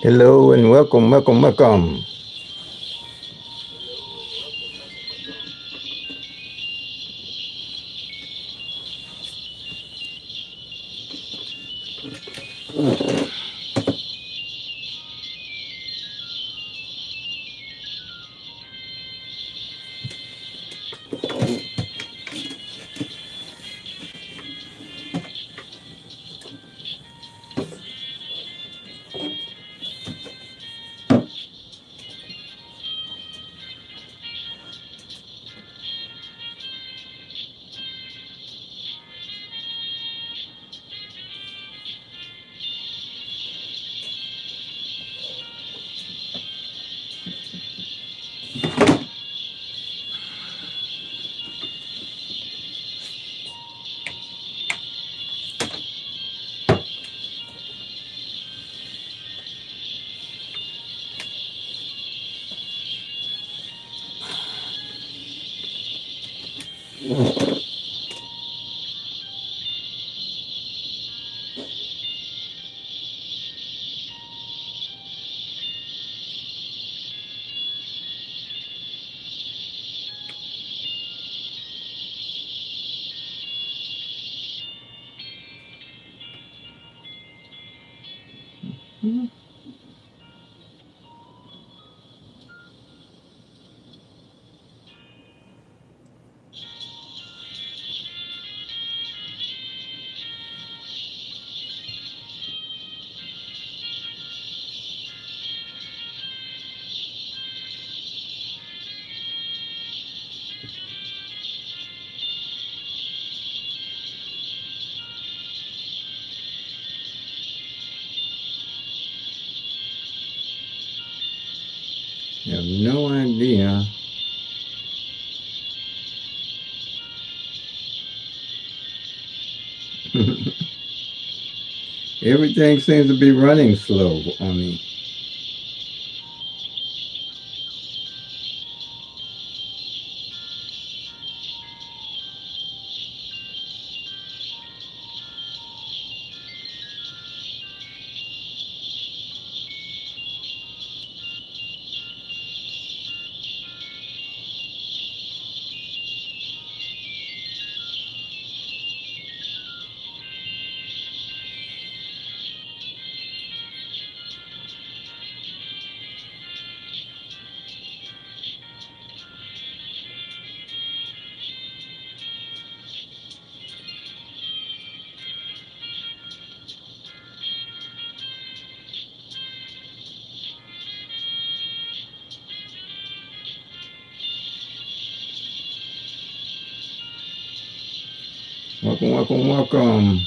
Hello and welcome, welcome, welcome. You have no idea. Everything seems to be running slow on me. Welcome, welcome, welcome.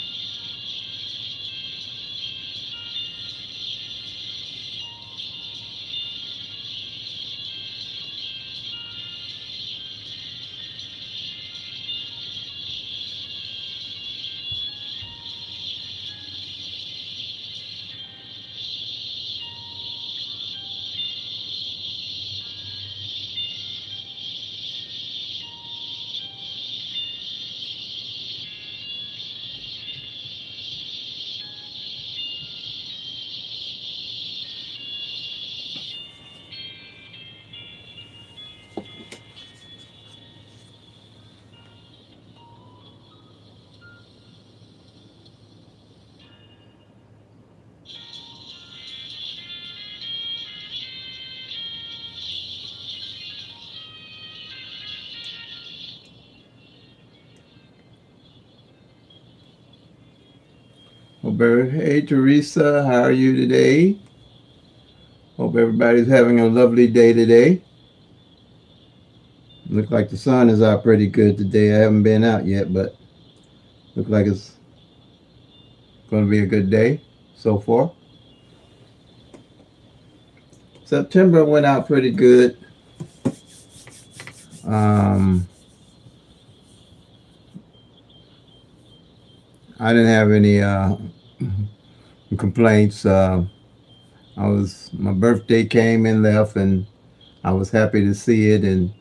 Hey, Teresa, how are you today? Hope everybody's having a lovely day today. Look like the sun is out pretty good today. I haven't been out yet, but look like it's going to be a good day so far. September went out pretty good. Um, I didn't have any complaints. My birthday came and left, and I was happy to see it, and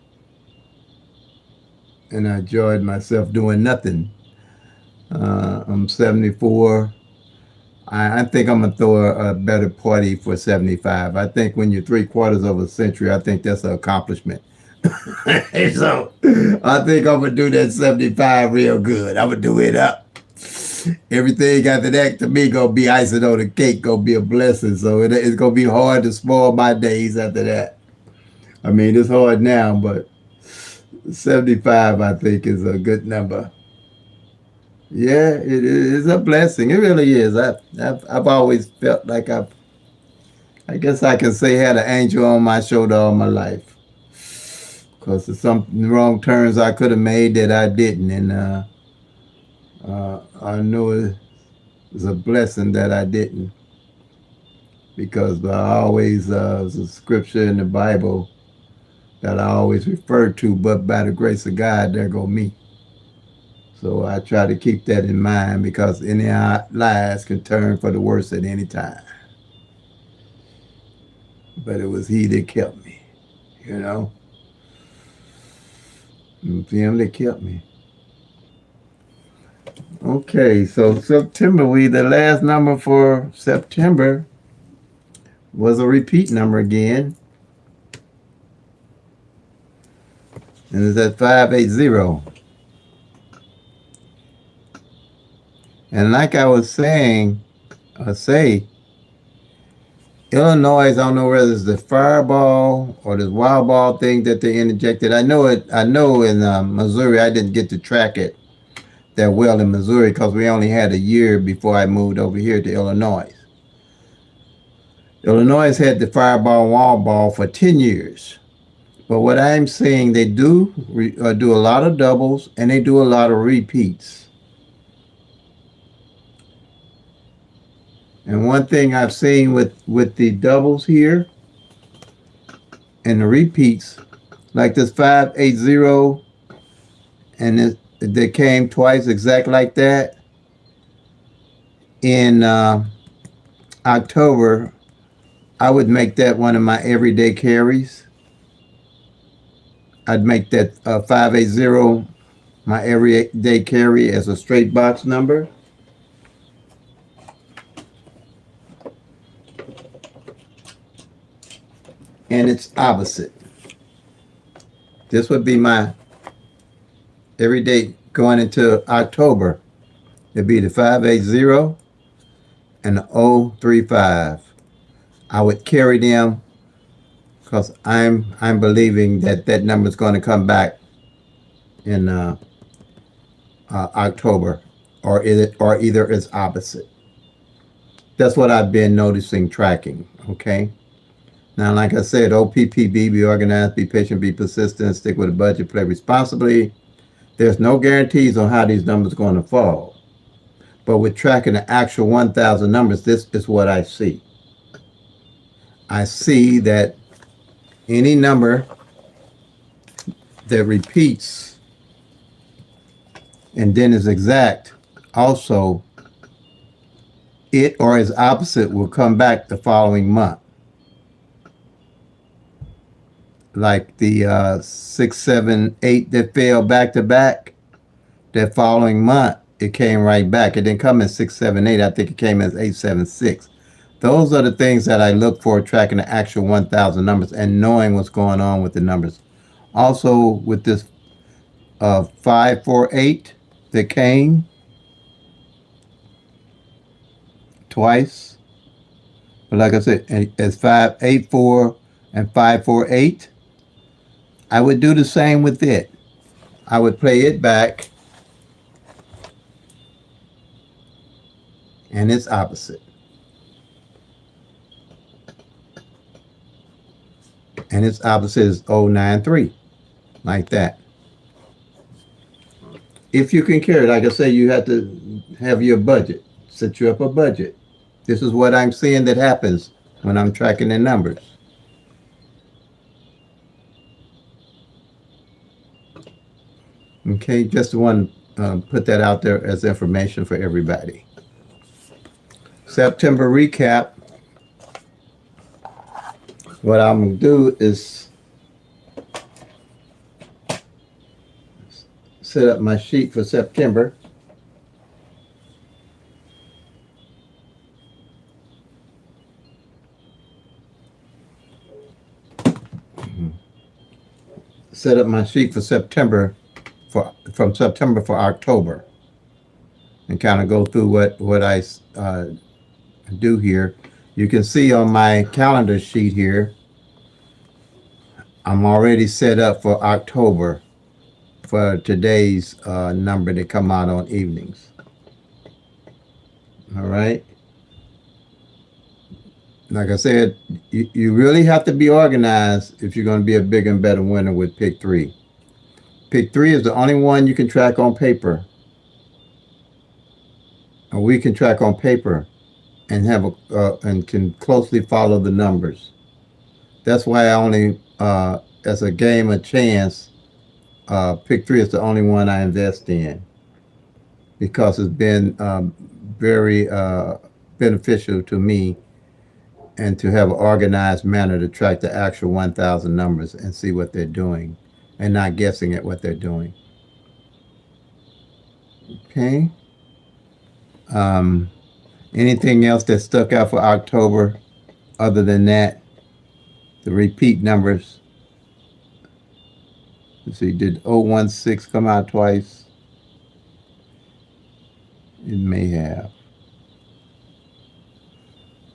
I enjoyed myself doing nothing. I'm 74. I think I'm gonna throw a better party for 75. I think when you're 3/4 of a century, I think that's an accomplishment. So I think I'm gonna do that 75 real good. I'm gonna do it up. Everything after that to me gonna be icing on the cake, gonna be a blessing. So it's gonna be hard to spoil my days after that. I mean, it's hard now, but 75 I think is a good number. Yeah, it is a blessing. It really is. I've always felt like I guess I can say had an angel on my shoulder all my life. Because of some wrong turns I could have made that I didn't, and I know it was a blessing that I didn't, because I always there's a scripture in the Bible that I always refer to, but by the grace of God, there go me. So I try to keep that in mind, because any lies can turn for the worse at any time. But it was He that kept me, you know. It was Him that kept me. Okay, so September, the last number for September was a repeat number again, and it's at 580. And like I was saying, Illinois, I don't know whether it's the fireball or this wild ball thing that they interjected. I know it. I know in Missouri, I didn't get to track it that well in Missouri, because we only had a year before I moved over here to Illinois. Illinois had the fireball wall ball for 10 years. But what I'm seeing, they do a lot of doubles, and they do a lot of repeats. And one thing I've seen with the doubles here and the repeats, like this 580, and they came twice exact like that in October, I would make that one of my everyday carries. I'd make that 580 my everyday carry as a straight box number. And it's opposite. This would be my everyday going into October. It'd be the 580 and the 035. I would carry them, because I'm believing that number is going to come back in October, or either it's opposite. That's what I've been noticing tracking. Okay. Now, like I said, OPPB, be organized, be patient, be persistent, stick with a budget, play responsibly. There's no guarantees on how these numbers are going to fall. But with tracking the actual 1,000 numbers, this is what I see. I see that any number that repeats and then is exact, also, it or its opposite will come back the following month. Like the 6, 7, 8 that fell back to back, that following month, it came right back. It didn't come as 6, 7, 8. I think it came as 8, 7, 6. Those are the things that I look for, tracking the actual 1,000 numbers and knowing what's going on with the numbers. Also, with this 548 that came twice, but like I said, as 584 and 548, I would do the same with it. I would play it back, and it's opposite. And its opposite is 093, like that. If you can carry, like I say, you have to have your budget. Set you up a budget. This is what I'm seeing that happens when I'm tracking the numbers. Okay, just want to put that out there as information for everybody. September recap. What I'm going to do is set up my sheet for September. set up my sheet for September, from September for October, and kind of go through what I do here. You can see on my calendar sheet here, I'm already set up for October for today's number to come out on evenings. All right. Like I said, you really have to be organized if you're going to be a bigger and better winner with PICK-3. PICK-3 is the only one you can track on paper, or we can track on paper, and have and can closely follow the numbers. That's why I only, as a game of chance, PICK-3 is the only one I invest in, because it's been very beneficial to me, and to have an organized manner to track the actual 1,000 numbers and see what they're doing, and not guessing at what they're doing. Okay. Anything else that stuck out for October other than that? The repeat numbers. Let's see, did 016 come out twice? It may have.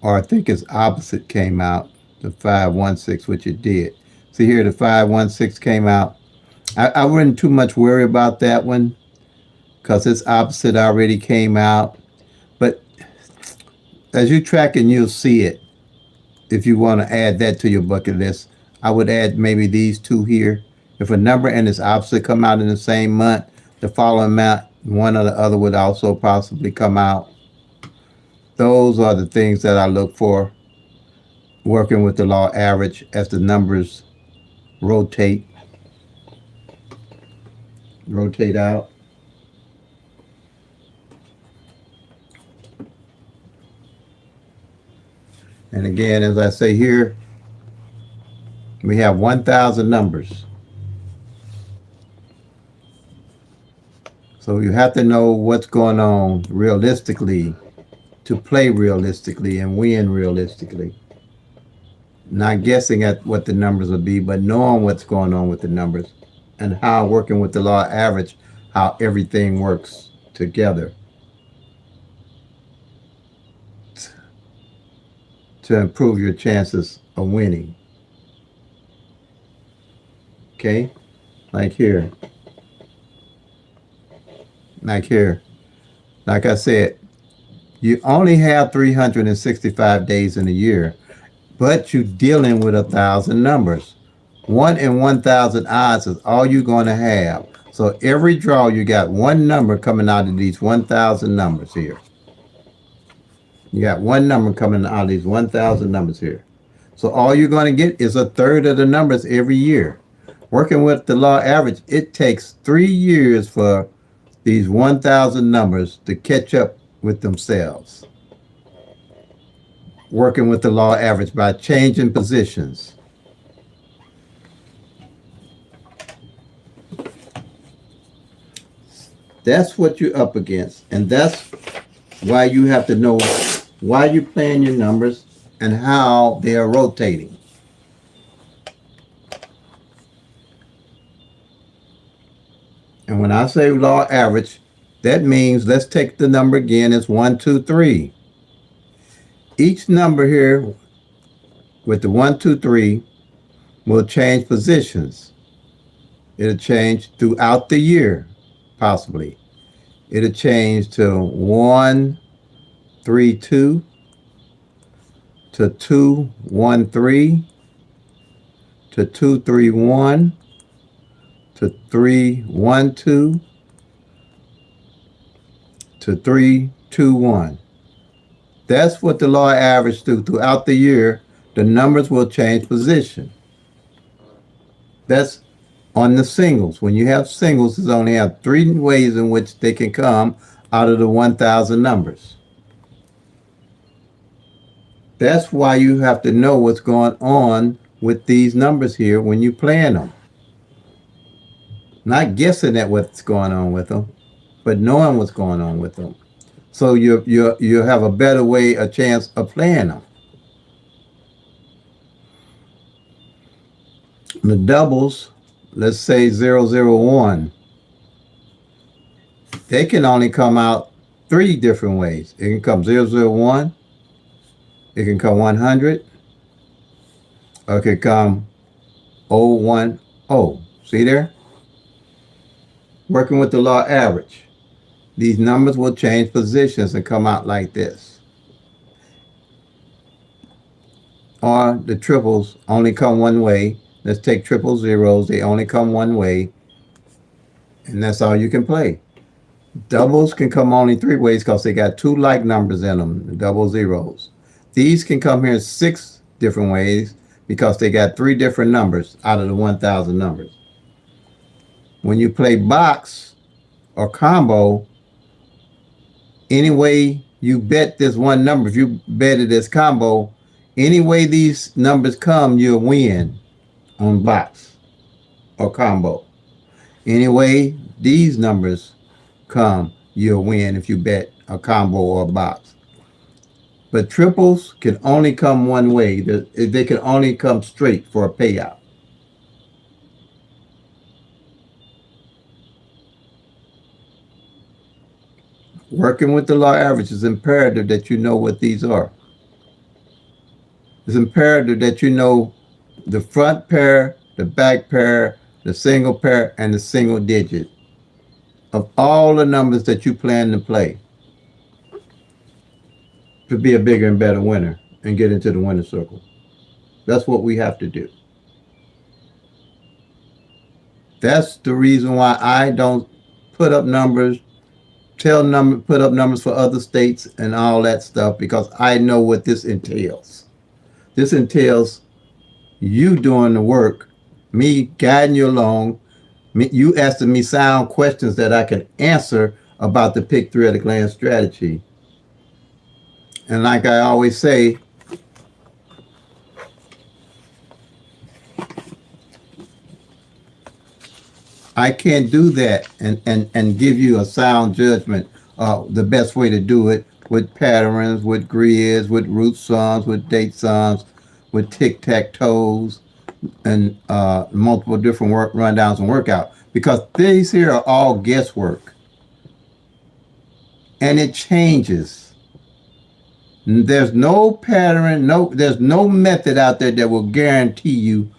Or I think its opposite came out, the 516, which it did. See here, the 516 came out. I wouldn't too much worry about that one, because its opposite already came out. But as you track it, you'll see it. If you want to add that to your bucket list, I would add maybe these two here. If a number and its opposite come out in the same month, the following month, one or the other would also possibly come out. Those are the things that I look for, working with the law average as the numbers rotate out. And again, as I say here, we have 1,000 numbers. So you have to know what's going on realistically to play realistically and win realistically. Not guessing at what the numbers will be, but knowing what's going on with the numbers, and how, working with the law average, how everything works together to improve your chances of winning. Okay? Like here. Like I said, you only have 365 days in a year, but you're dealing with 1,000 numbers. 1 in 1,000 odds is all you're going to have. So every draw, you got one number coming out of these 1,000 numbers here. You got one number coming out of these 1,000 numbers here. So all you're going to get is a third of the numbers every year. Working with the law average, it takes 3 years for these 1,000 numbers to catch up with themselves. Working with the law average by changing positions. That's what you're up against, and that's why you have to know why you're playing your numbers and how they are rotating. And when I say law average, that means, let's take the number again, it's 1, 2, 3. Each number here with the 1, 2, 3 will change positions. It'll change throughout the year, possibly. It'll change to 1, 3, 2, to 2, 1, 3, to 2, 3, 1, to 3, 1, 2, to 3, 2, 1. That's what the law average throughout the year. The numbers will change position. That's on the singles. When you have singles, there's only have 3 ways in which they can come out of the 1,000 numbers. That's why you have to know what's going on with these numbers here when you're playing them. Not guessing at what's going on with them, but knowing what's going on with them. So you have a better way, a chance of playing them. The doubles, let's say 001, they can only come out three different ways. It can come 001, it can come 100, or it can come 010. See there? Working with the law average. These numbers will change positions and come out like this. Or the triples only come one way. Let's take triple zeros. They only come one way. And that's all you can play. Doubles can come only three ways because they got two like numbers in them, double zeros. These can come here 6 different ways because they got 3 different numbers out of the 1,000 numbers. When you play box or combo, any way you bet this one number, if you bet it as combo, any way these numbers come, you'll win on box or combo. Any way these numbers come, you'll win if you bet a combo or a box. But triples can only come one way. They can only come straight for a payout. Working with the law average is imperative that you know what these are. It's imperative that you know the front pair, the back pair, the single pair, and the single digit of all the numbers that you plan to play to be a bigger and better winner and get into the winner circle. That's what we have to do. That's the reason why I don't put up numbers, put up numbers for other states and all that stuff, because I know what this entails. This entails you doing the work, me guiding you along, you asking me sound questions that I can answer about the PICK-3 at a glance strategy. And like I always say, I can't do that and give you a sound judgment the best way to do it with patterns, with grids, with root sums, with date sums, with tic-tac-toes, and multiple different work rundowns and workout, because these here are all guesswork, and it changes. There's no pattern, there's no method out there that will guarantee you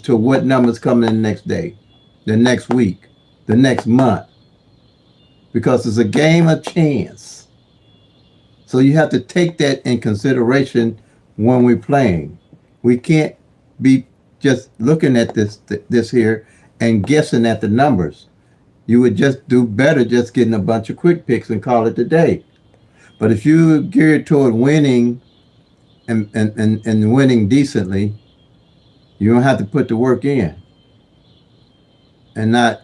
to what numbers come in the next day, the next week, the next month, because it's a game of chance. So you have to take that in consideration when we're playing. We can't be just looking at this here and guessing at the numbers. You would just do better just getting a bunch of quick picks and call it a day. But if you're geared toward winning and winning decently, you don't have to put the work in and not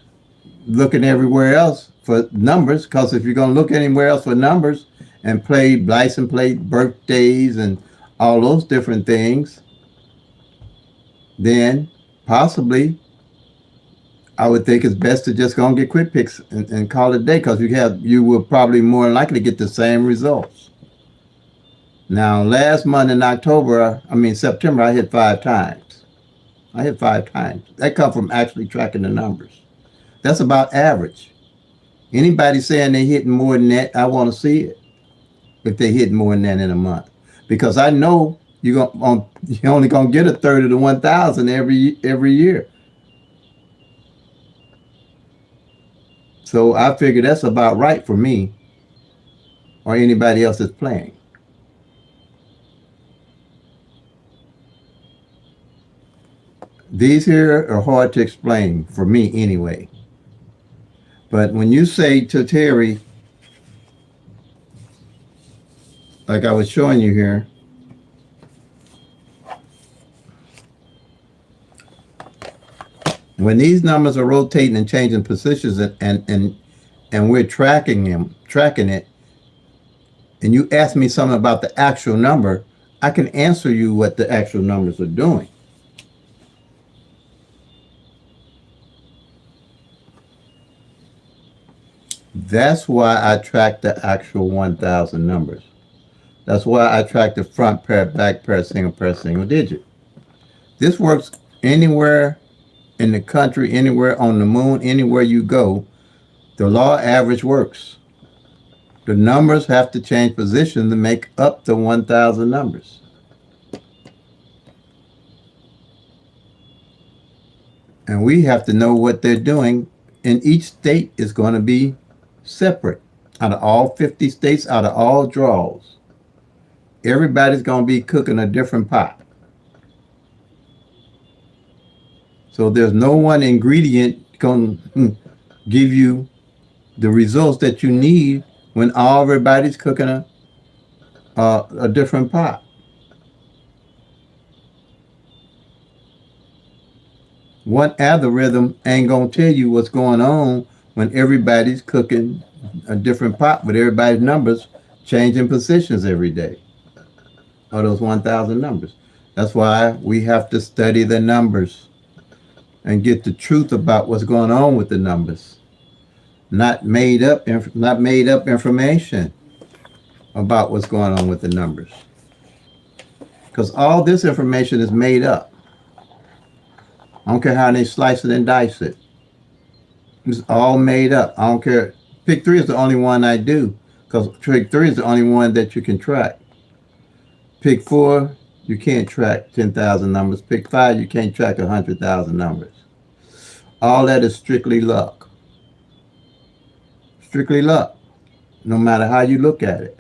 looking everywhere else for numbers, because if you're going to look anywhere else for numbers and play license plate, birthdays, and all those different things, then possibly I would think it's best to just go and get quick picks and call it a day, because you will probably more likely get the same results. Now, last month in September, I hit 5 times. I hit 5 times. That comes from actually tracking the numbers. That's about average. Anybody saying they're hitting more than that, I want to see it. If they hit more than that in a month, because I know you're only gonna get a third of the 1,000 every year. So I figure that's about right for me or anybody else that's playing. These here are hard to explain for me anyway. But when you say to Terry, like I was showing you here, when these numbers are rotating and changing positions and we're tracking it, and you ask me something about the actual number, I can answer you what the actual numbers are doing. That's why I track the actual 1,000 numbers. That's why I track the front pair, back pair, single digit. This works anywhere in the country, anywhere on the moon, anywhere you go, the law average works. The numbers have to change position to make up the 1,000 numbers. And we have to know what they're doing. And each state is going to be separate. Out of all 50 states, out of all draws, everybody's going to be cooking a different pot. So there's no one ingredient going to give you the results that you need when everybody's cooking a different pot. One algorithm ain't going to tell you what's going on when everybody's cooking a different pot with everybody's numbers changing positions every day. Of those 1,000 numbers. That's why we have to study the numbers and get the truth about what's going on with the numbers. Not made up information about what's going on with the numbers. Because all this information is made up. I don't care how they slice it and dice it. It's all made up. I don't care. PICK-3 is the only one I do, because PICK-3 is the only one that you can track. PICK-4, you can't track 10,000 numbers. PICK-5, you can't track 100,000 numbers. All that is strictly luck. Strictly luck, no matter how you look at it.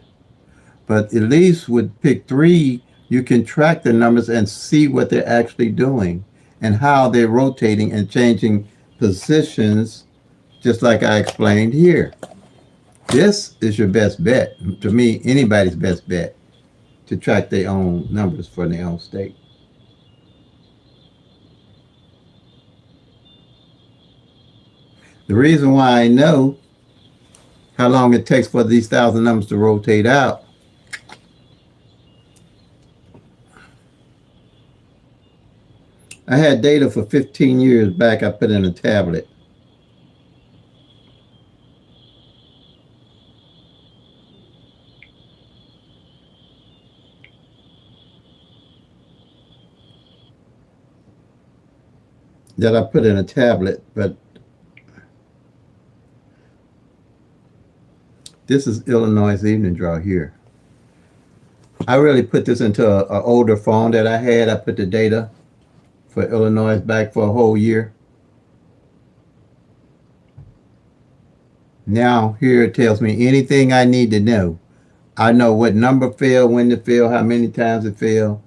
But at least with PICK-3, you can track the numbers and see what they're actually doing and how they're rotating and changing positions, just like I explained here. This is your best bet. To me, anybody's best bet to track their own numbers for their own state. The reason why I know how long it takes for these 1,000 numbers to rotate out, I had data for 15 years back I put in a tablet. That I put in a tablet, but this is Illinois evening draw here. I really put this into an older phone that I had. I put the data for Illinois back for a whole year. Now here it tells me anything I need to know. I know what number fell, when it fell, how many times it fell.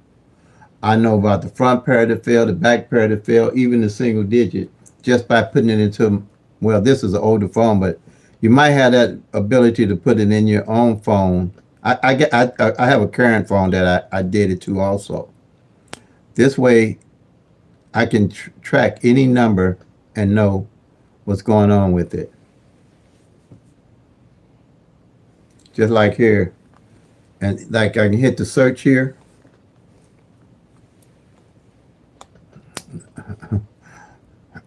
I know about the front pair that fell, the back pair that fell, even the single digit, just by putting it into, well, this is an older phone, but you might have that ability to put it in your own phone. I have a current phone that I did it to also. This way, I can track any number and know what's going on with it. Just like here, and like I can hit the search here.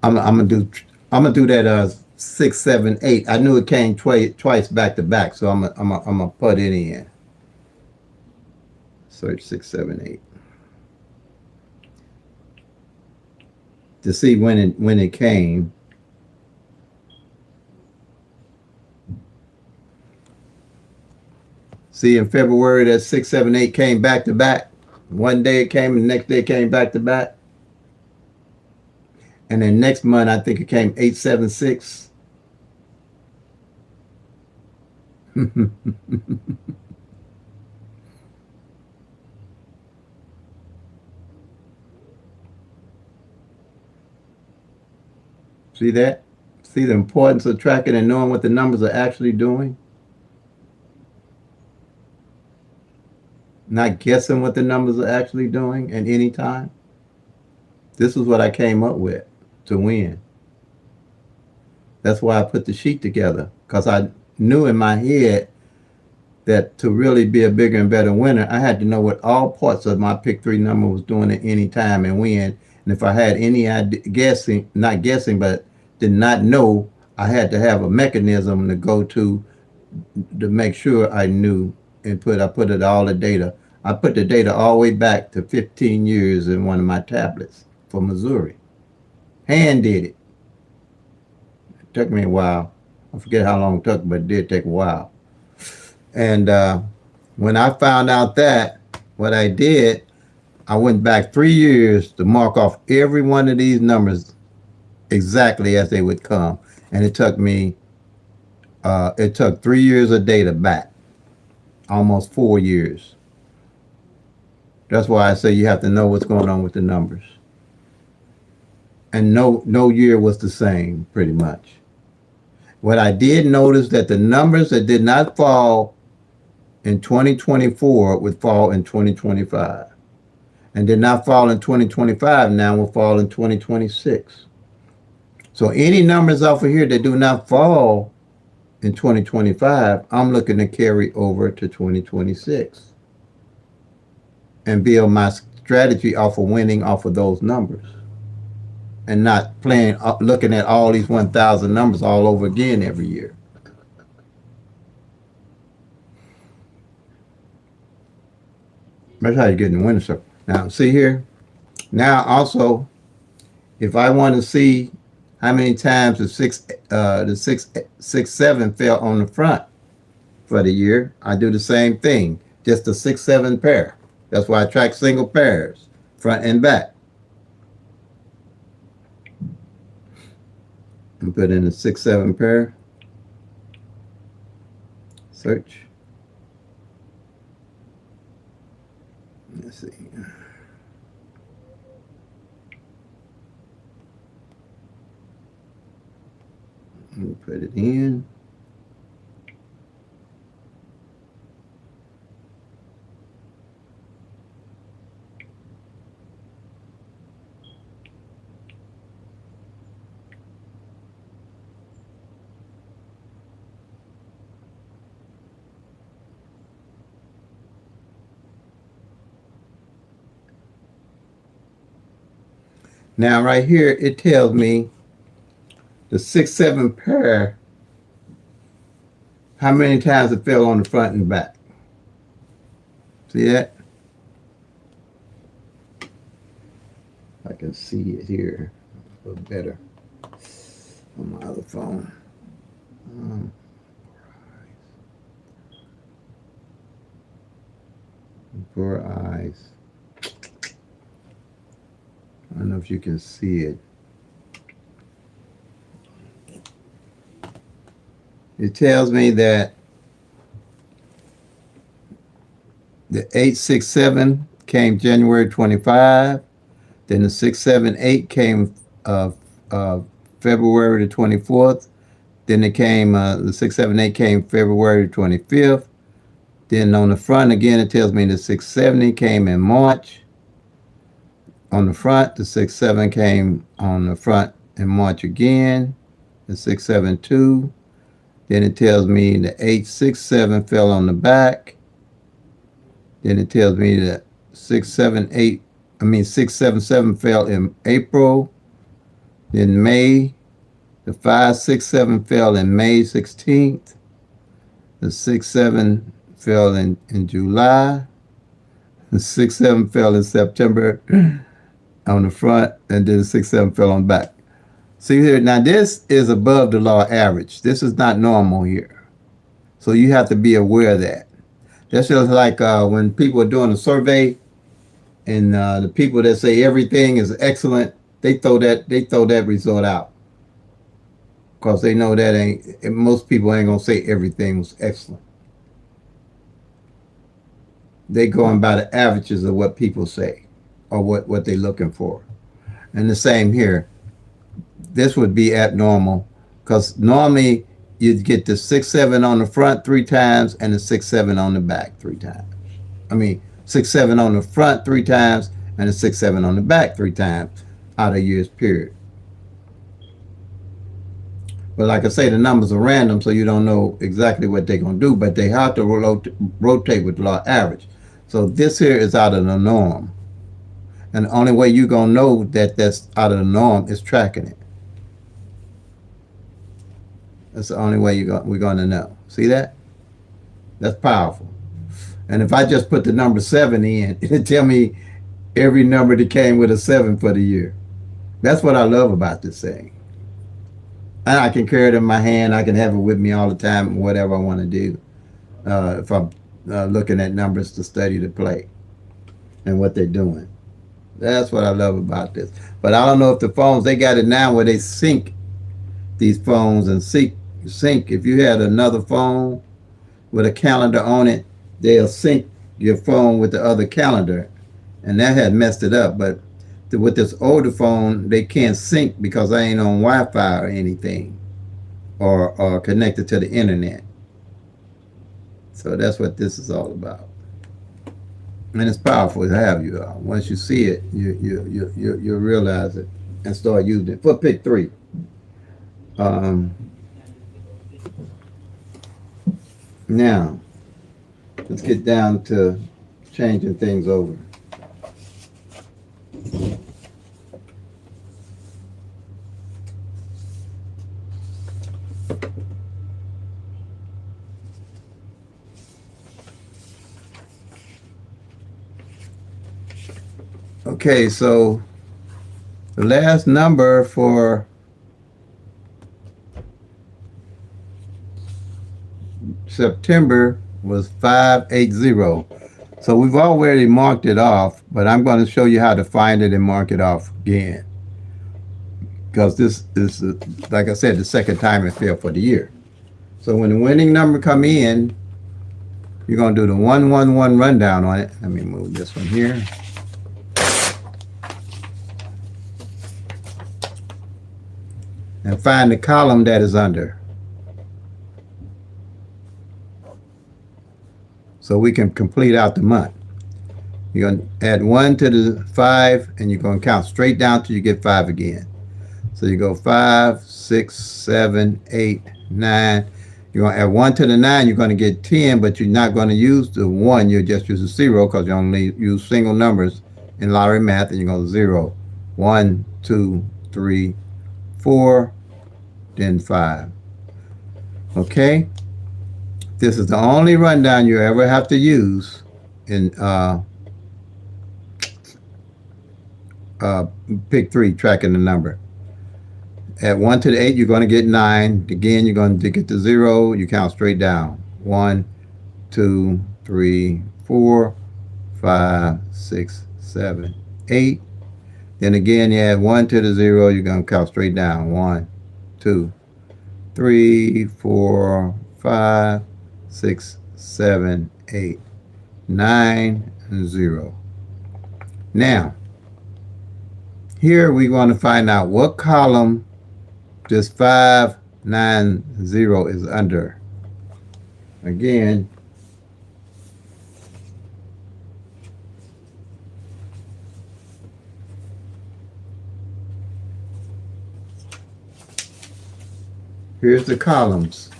I'm gonna do that 6, 7, 8. I knew it came twice back to back, so I'm gonna put it in. Search 6, 7, 8 to see when it came. See, in February that 6, 7, 8 came back to back. One day it came, and the next day it came back to back. And then next month, I think it came 8, 7, 6. See that? See the importance of tracking and knowing what the numbers are actually doing? Not guessing what the numbers are actually doing at any time. This is what I came up with to win. That's why I put the sheet together, because I knew in my head that to really be a bigger and better winner, I had to know what all parts of my PICK-3 number was doing at any time and win. And if I had any idea, not guessing, but did not know, I had to have a mechanism to go to make sure I knew and I put it all the data. I put the data all the way back to 15 years in one of my tablets for Missouri. Hand did it. It took me a while. I forget how long it took, but it did take a while. And when I found out that, what I did, I went back 3 years to mark off every one of these numbers exactly as they would come. And it took 3 years of data back, almost 4 years. That's why I say you have to know what's going on with the numbers. And no year was the same, pretty much. What I did notice that the numbers that did not fall in 2024 would fall in 2025. And did not fall in 2025 now will fall in 2026. So any numbers off of here that do not fall in 2025, I'm looking to carry over to 2026 and build my strategy off of winning off of those numbers and not playing, looking at all these 1,000 numbers all over again every year. That's how you get in the winner circle. Now, see here. Now, also, if I want to see how many times the 6-7 fell on the front for the year, I do the same thing. Just a 6-7 pair. That's why I track single pairs, front and back. And put in a 6-7 pair. Search. Let's see. Let me put it in. Now right here, it tells me the 6-7 pair, how many times it fell on the front and back. See that? I can see it here a little better on my other phone. Poor eyes. I don't know if you can see it. It tells me that the 8-6-7 came January 25. Then the 6-7-8 came February the 24th. Then it came the 6-7-8 came February 25th. Then on the front again, it tells me the 6-70 came in March. On the front, the 6-7 came on the front in March again. The 6-7-2. Then it tells me the 8-6-7 fell on the back. Then it tells me that 6-7-7 fell in April. Then May, the 5-6-7 fell in May 16th. The 6-7 fell in July. The 6-7 fell in September on the front, and then the 6-7 fell on the back. See here, now this is above the law average. This is not normal here. So you have to be aware of that. That's just like when people are doing a survey and the people that say everything is excellent, they throw that result out. Because they know that most people ain't gonna say everything was excellent. They going by the averages of what people say or what they're looking for. And the same here. This would be abnormal because normally you'd get the 6-7 on the front 3 times and the 6-7 on the back 3 times. I mean, 6-7 on the front 3 times and the 6-7 on the back 3 times out of a year's period. But like I say, the numbers are random, so you don't know exactly what they're going to do, but they have to rotate with the law average. So this here is out of the norm. And the only way you're going to know that that's out of the norm is tracking it. That's the only way we're going to know. See that? That's powerful. And if I just put the number 7 in, it'll tell me every number that came with a 7 for the year. That's what I love about this thing. And I can carry it in my hand. I can have it with me all the time, whatever I want to do. If I'm looking at numbers to study the play and what they're doing. That's what I love about this. But I don't know if the phones, they got it now where they sync these phones and sync. If you had another phone with a calendar on it, they'll sync your phone with the other calendar. And that had messed it up. But with this older phone, they can't sync because I ain't on Wi-Fi or anything or connected to the internet. So that's what this is all about. And it's powerful to have you. Once you see it, you realize it and start using it. For PICK-3. Now, let's get down to changing things over. Okay, so the last number for September was 580. So we've already marked it off, but I'm going to show you how to find it and mark it off again. Because this is, like I said, the second time it failed for the year. So when the winning number come in, you're going to do the 111 rundown on it. Let me move this one here. And find the column that is under. So we can complete out the month. You're going to add 1 to the 5, and you're going to count straight down till you get 5 again. So you go 5, 6, 7, 8, 9. You're going to add 1 to the 9, you're going to get 10, but you're not going to use the 1. You'll just use a 0 because you only use single numbers in lottery math, and you go 0, 1, 2, 3, 4, then 5. Okay? This is the only rundown you ever have to use in PICK-3, tracking the number. At 1 to the 8, you're going to get 9. Again, you're going to get the 0. You count straight down. 1, 2, 3, 4, 5, 6, 7, 8. Then again, you add 1 to the 0. You're going to count straight down. 1, 2, 3, 4, 5, 6, 7, 8, 9, and 0. Now, here we want to find out what column this 590 is under. Again, here's the columns.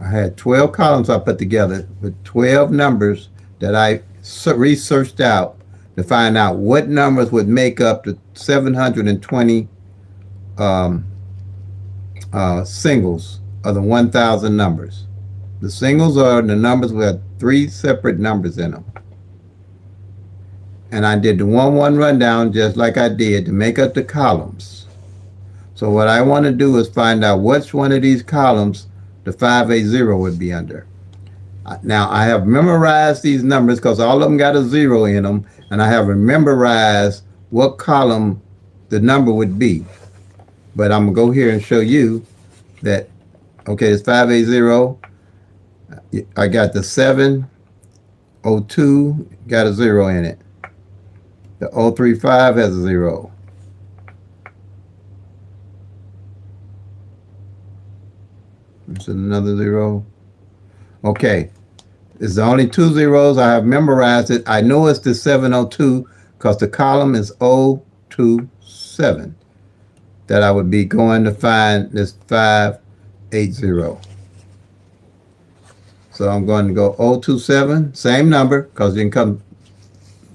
I had 12 columns I put together with 12 numbers that I researched out to find out what numbers would make up the 720 singles of the 1,000 numbers. The singles are the numbers with 3 separate numbers in them. And I did the 1-1 rundown just like I did to make up the columns. So what I want to do is find out which one of these columns the 580 would be under. Now, I have memorized these numbers because all of them got a 0 in them, and I have memorized what column the number would be. But I'm going to go here and show you that, okay, it's 580. I got the 702, got a 0 in it. The 035 has a 0. This is another 0. Okay, it's the only 2 zeros. I have memorized it. I know it's the 702 because the column is 027 that I would be going to find this 580. So I'm going to go 027, same number, because you can come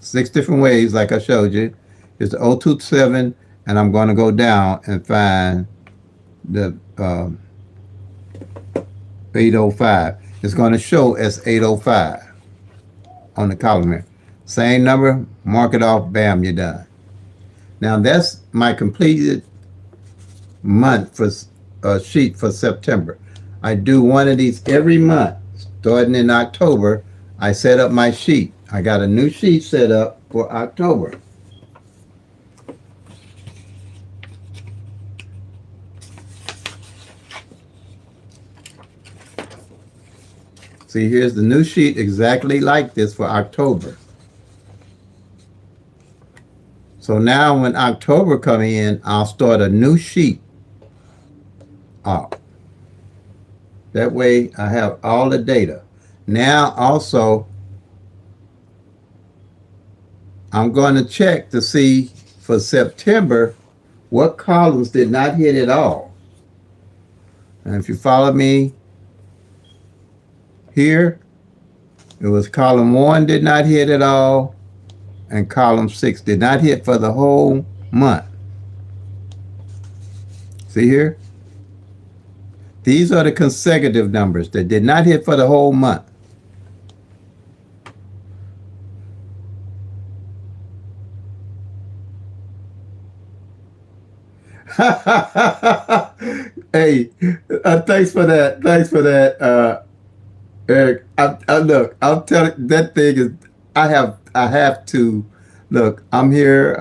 6 different ways like I showed you. It's the 027, and I'm going to go down and find the 805. It's going to show as 805 on the column here. Same number, mark it off, bam, you're done. Now that's my completed month for sheet for September. I do one of these every month. Starting in October, I set up my sheet. I got a new sheet set up for October. See, here's the new sheet exactly like this for October. So now when October comes in, I'll start a new sheet up. That way I have all the data. Now also, I'm going to check to see for September what columns did not hit at all. And if you follow me here, it was column 1 did not hit at all, and column 6 did not hit for the whole month. See here? These are the consecutive numbers that did not hit for the whole month. Hey, thanks for that. Thanks for that, Eric. Look, I'm telling that thing is. I have to look. I'm here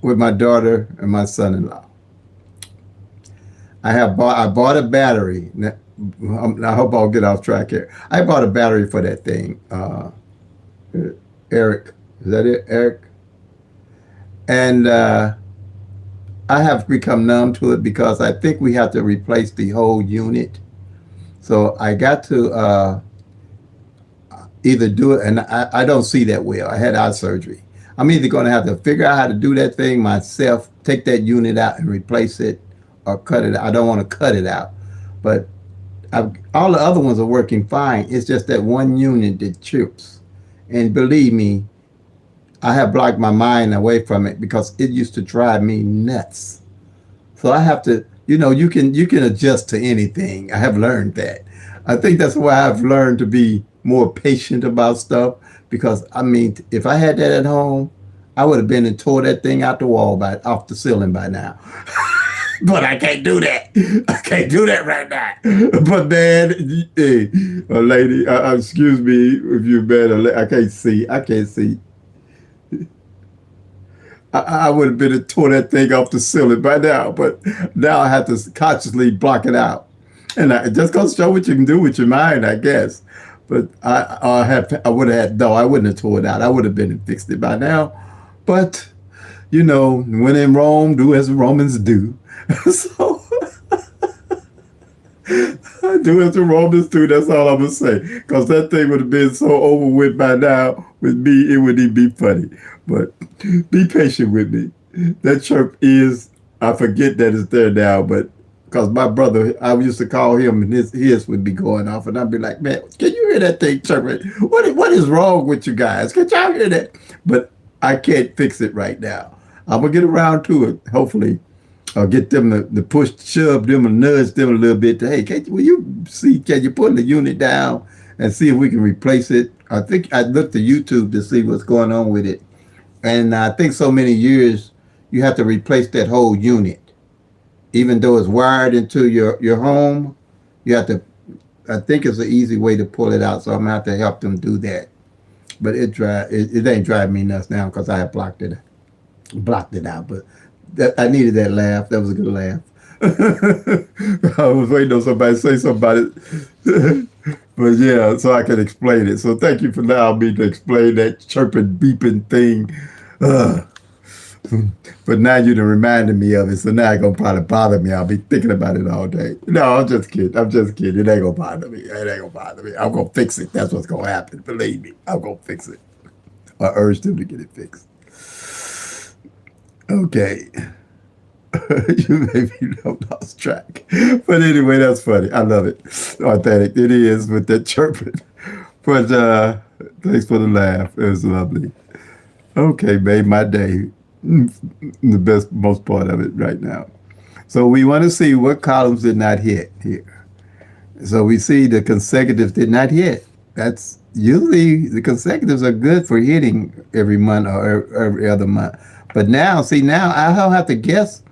with my daughter and my son-in-law. I bought a battery. I hope I'll get off track here. I bought a battery for that thing. Eric, is that it, Eric? And I have become numb to it because I think we have to replace the whole unit. So I got to either do it, and I don't see that well. I had eye surgery. I'm either going to have to figure out how to do that thing myself, take that unit out and replace it, or cut it out. I don't want to cut it out. But all the other ones are working fine. It's just that one unit that trips. And believe me, I have blocked my mind away from it because it used to drive me nuts. So I have to, you can adjust to anything. I have learned that. I think that's why I've learned to be more patient about stuff, because I mean, if I had that at home, I would have been and tore that thing out the wall off the ceiling by now. But I can't do that. I can't do that right now. But man, hey, a lady, excuse me if you're bad. I can't see. I can't see. I would have been and tore that thing off the ceiling by now, but now I have to consciously block it out. And I just goes to show what you can do with your mind, I guess. But I would have had, no, I wouldn't have tore it out. I would have been and fixed it by now. But, when in Rome, do as the Romans do. So, do as the Romans do, that's all I'm going to say. Because that thing would have been so over with by now. With me, it wouldn't even be funny. But be patient with me. That chirp is, I forget that it's there now, but because my brother, I used to call him and his would be going off, and I'd be like, man, can you hear that thing chirping? What is wrong with you guys? Can y'all hear that? But I can't fix it right now. I'm going to get around to it, hopefully. I'll get them to push, shove them and nudge them a little bit. Hey, can you put the unit down and see if we can replace it? I think I looked at YouTube to see what's going on with it. And I think so many years you have to replace that whole unit. Even though it's wired into your home, you have to, I think it's an easy way to pull it out. So I'm going to have to help them do that. But it ain't driving me nuts now because I have blocked it out. But I needed that laugh. That was a good laugh. I was waiting on somebody to say something about it. But yeah, so I can explain it. So thank you for allowing me to explain that chirping, beeping thing. But now you done reminded me of it, so now it's going to probably bother me. I'll be thinking about it all day. No, I'm just kidding. It ain't going to bother me. I'm going to fix it. That's what's going to happen. Believe me, I'm going to fix it. I urge them to get it fixed. Okay. You made me lost track. But anyway, that's funny. I love it. Authentic. It is with that chirping. But thanks for the laugh. It was lovely. Okay, made my day. The most part of it right now. So we want to see what columns did not hit here. So we see the consecutives did not hit. That's usually the consecutives are good for hitting every month or every other month. But now, see, now I don't have to guess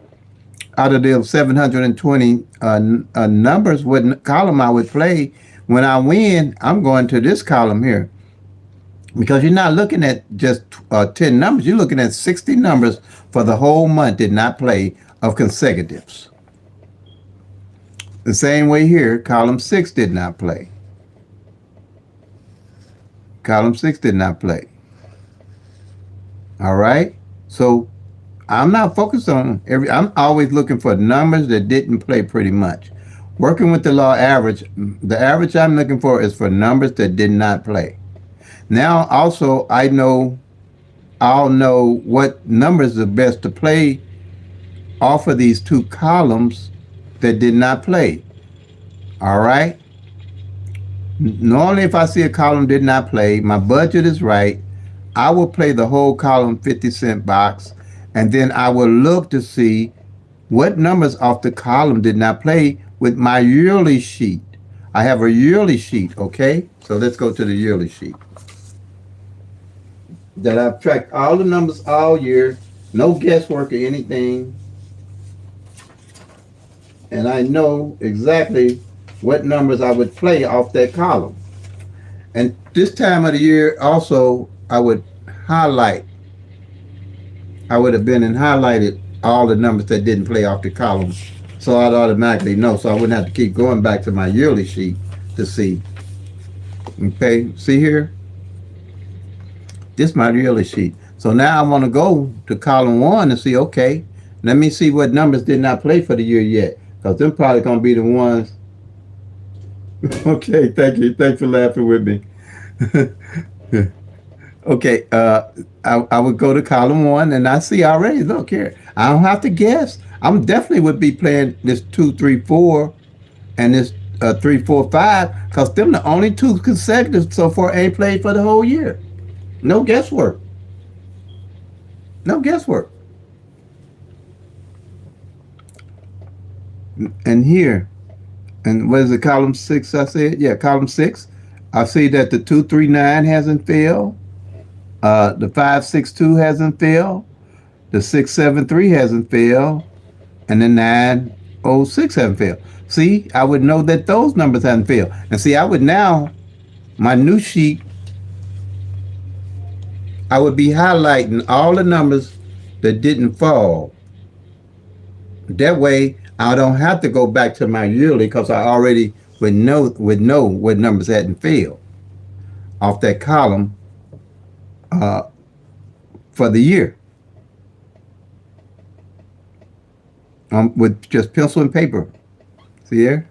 out of the 720 numbers what column I would play. When I win, I'm going to this column here, because you're not looking at just 10 numbers. You're looking at 60 numbers for the whole month did not play of consecutives. The same way here, column 6 did not play. Column 6 did not play. All right? So I'm not focused on I'm always looking for numbers that didn't play pretty much. Working with the law average, the average I'm looking for is for numbers that did not play. Now also I'll know what numbers are best to play off of these two columns that did not play. All right? Normally if I see a column did not play, my budget is right, I will play the whole column 50-cent box, and then I will look to see what numbers off the column did not play with my yearly sheet. I have a yearly sheet, okay? So let's go to the yearly sheet. That I've tracked all the numbers all year, no guesswork or anything. And I know exactly what numbers I would play off that column. And this time of the year also, I would highlight. I would have been and highlighted all the numbers that didn't play off the column, so I'd automatically know, so I wouldn't have to keep going back to my yearly sheet to see. Okay, see here? This is my yearly sheet. So now I want to go to column 1 and see, okay, let me see what numbers did not play for the year yet, because they're probably going to be the ones. Okay, thank you. Thanks for laughing with me. Okay, I would go to column 1 and I see already, look here, I don't have to guess. I'm definitely would be playing this 2, 3, 4 and this 3, 4, 5, because them the only two consecutive so far ain't played for the whole year. No guesswork. No guesswork. And here, and what is it, column 6 I said? Yeah, column 6. I see that the 2, 3, 9 hasn't failed. The 5, 6, 2 hasn't failed. The 6, 7, 3 hasn't failed. And the 9, 0, 6 hasn't failed. See, I would know that those numbers haven't failed. And see, I would now, my new sheet, I would be highlighting all the numbers that didn't fall. That way, I don't have to go back to my yearly, because I already would know what numbers hadn't failed off that column for the year. With just pencil and paper. See there?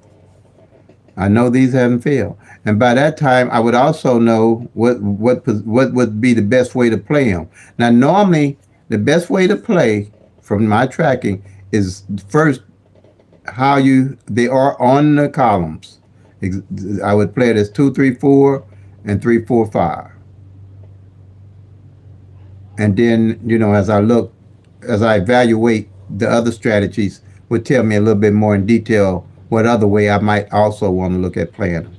I know these haven't failed. And by that time, I would also know what would be the best way to play them. Now, normally, the best way to play from my tracking is first how they are on the columns. I would play it as 2, 3, 4 and 3, 4, 5. And then, as I evaluate the other strategies, would tell me a little bit more in detail what other way I might also want to look at playing them.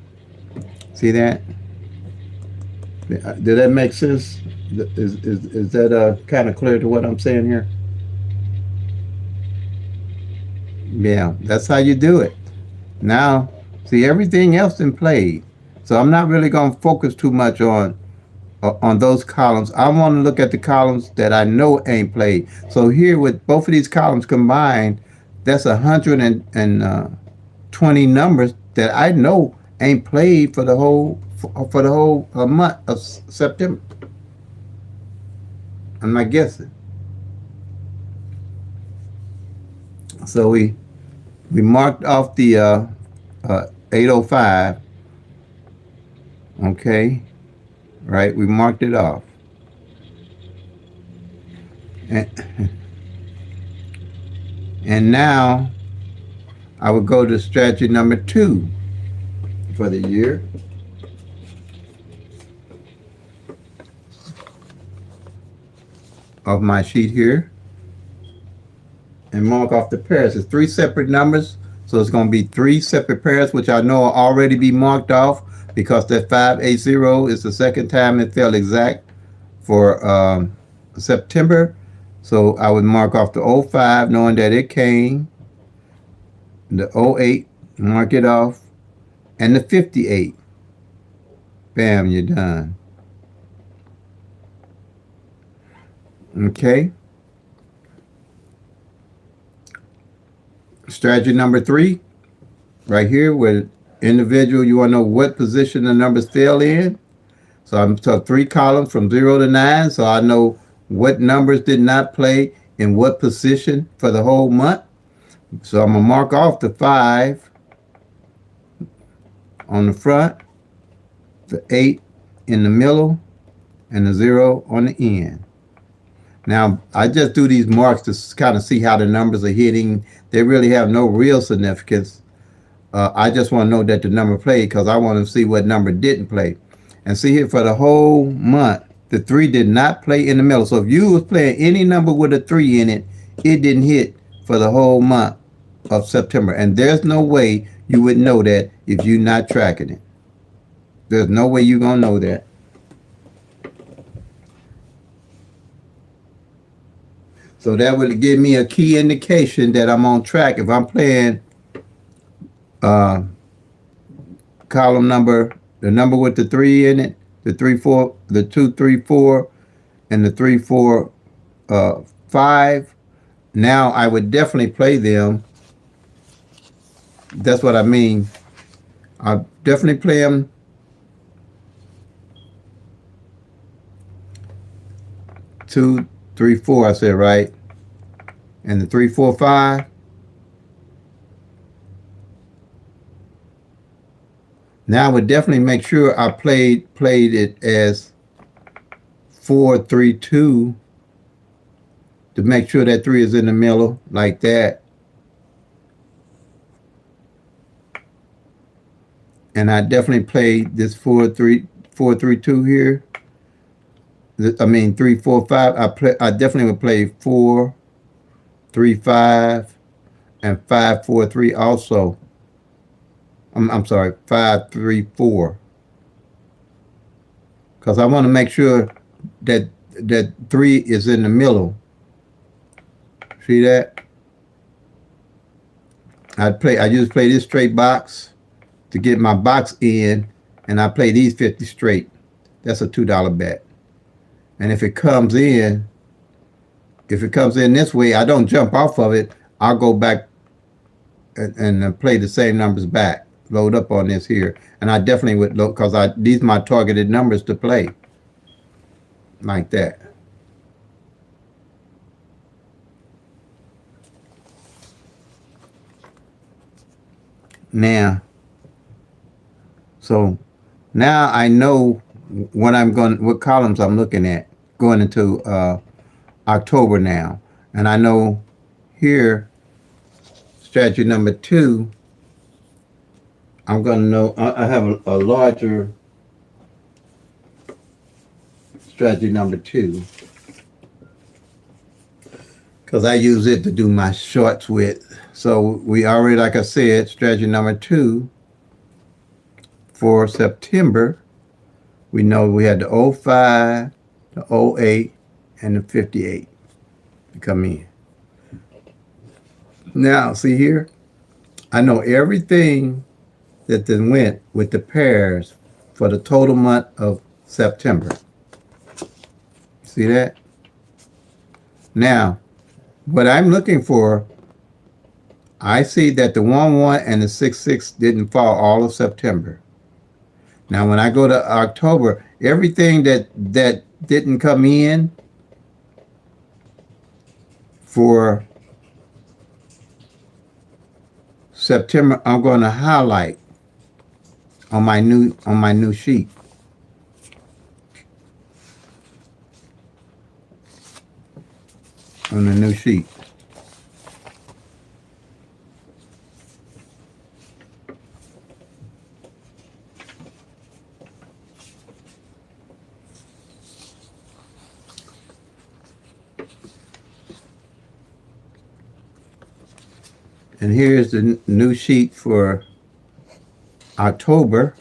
See that? Did that make sense? Is that kind of clear to what I'm saying here? Yeah, that's how you do it. Now, see, everything else in play. So I'm not really going to focus too much on those columns. I want to look at the columns that I know ain't played. So here, with both of these columns combined, that's 120 numbers that I know ain't played for the whole month of September. I'm not guessing. So we marked off the 805. Okay, right? We marked it off. And now I would go to strategy number 2 for the year. Of my sheet here. And mark off the pairs. It's 3 separate numbers, so it's going to be 3 separate pairs, which I know will already be marked off, because that 580 is the second time it fell exact for September. So I would mark off the 05 knowing that it came, the 08, mark it off, and the 58. Bam, you're done. Okay. Strategy number 3, right here with individual, you want to know what position the numbers fell in. So I'm so 3 columns from 0 to 9, so I know what numbers did not play in what position for the whole month. So I'm going to mark off the 5 on the front, the 8 in the middle, and the 0 on the end. Now, I just do these marks to kind of see how the numbers are hitting. They really have no real significance. I just want to know that the number played because I want to see what number didn't play. And see here for the whole month, the 3 did not play in the middle. So if you was playing any number with a 3 in it, it didn't hit for the whole month of September. And there's no way you would know that if you're not tracking it. There's no way you're going to know that. So that would give me a key indication that I'm on track. If I'm playing column number, the number with the 3 in it, the 3 4, the 2 3 4, and the 3 4 5. Now I would definitely play them. That's what I mean. I definitely play them. 2 3 4, I said right, and the 3 4 5. Now I would definitely make sure I played it as 4 3 2 to make sure that 3 is in the middle like that. And I definitely played this 4 3 2 here. I mean 3 4 5. I definitely would play 4 3 5 and 5 4 3 also. I'm sorry, 5 3 4. Because I want to make sure that 3 is in the middle. See that? I just play this straight box to get my box in, and I play these 50 straight. That's a $2 bet. And if it comes in this way, I don't jump off of it. I'll go back and play the same numbers back. Load up on this here. And I definitely would load, because these are my targeted numbers to play. Like that. Now, so now I know what columns I'm looking at going into October now. And I know here, strategy number 2, I'm going to know, I have a larger strategy number 2, because I use it to do my shorts with. So we already, like I said, strategy number 2 for September, we know we had the 05, the 08, and the 58 to come in. Now, see here, I know everything that then went with the pairs for the total month of September. See that? Now, what I'm looking for, I see that the 1-1 and the 6-6 didn't fall all of September. Now, when I go to October, everything that didn't come in for September, I'm going to highlight on my new sheet. On the new sheet. And here's the new sheet for October.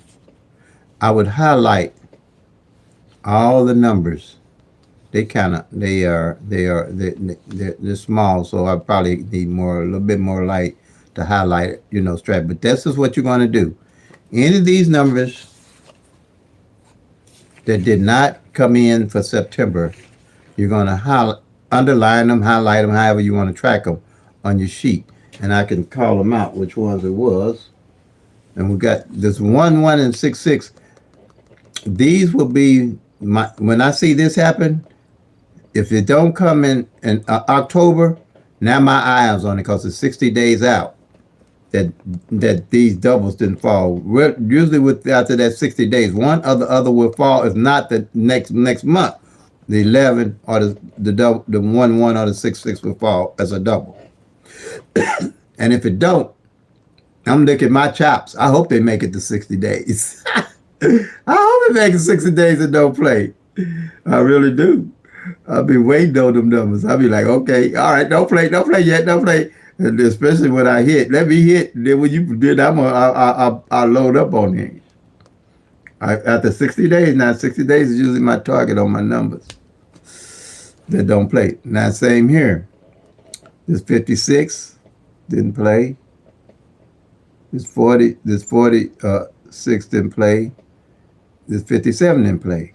I would highlight all the numbers they kind of they're small, so I probably need more, a little bit more light to highlight it, straight. But this is what you're going to do. Any of these numbers that did not come in for September, you're going to underline them, highlight them, however you want to track them on your sheet, and I can call them out which ones it was. And we got this 1, 1, and 6, 6. These will be my, when I see this happen. If it don't come in October, now my eye is on it because it's 60 days out that these doubles didn't fall. Usually with after that 60 days, one or the other will fall. If not, the next month, the 11 or the double, the 1, 1 or the 6, 6 will fall as a double. And if it don't, I'm licking my chops. I hope they make it to 60 days. I hope it makes it 60 days and don't play. I really do. I'll be waiting on them numbers. I'll be like, okay, all right, don't play yet, don't play. And especially when I hit, let me hit. Then when you did, I'll load up on it. After 60 days, now 60 days is usually my target on my numbers that don't play. Now same here. This 56 didn't play. This 46 didn't play. This 57 didn't play.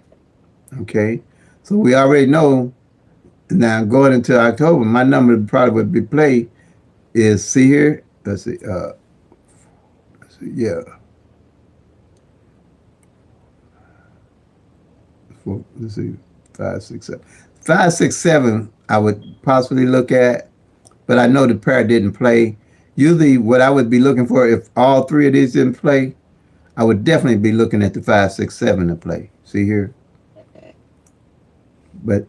Okay. So we already know now going into October, my number probably would be played is, see here, let's see, yeah. Let's see, 5, 6, 7. 5, 6, 7 I would possibly look at, but I know the pair didn't play. Usually what I would be looking for, if all three of these didn't play, I would definitely be looking at the 5, 6, 7 to play. See here? But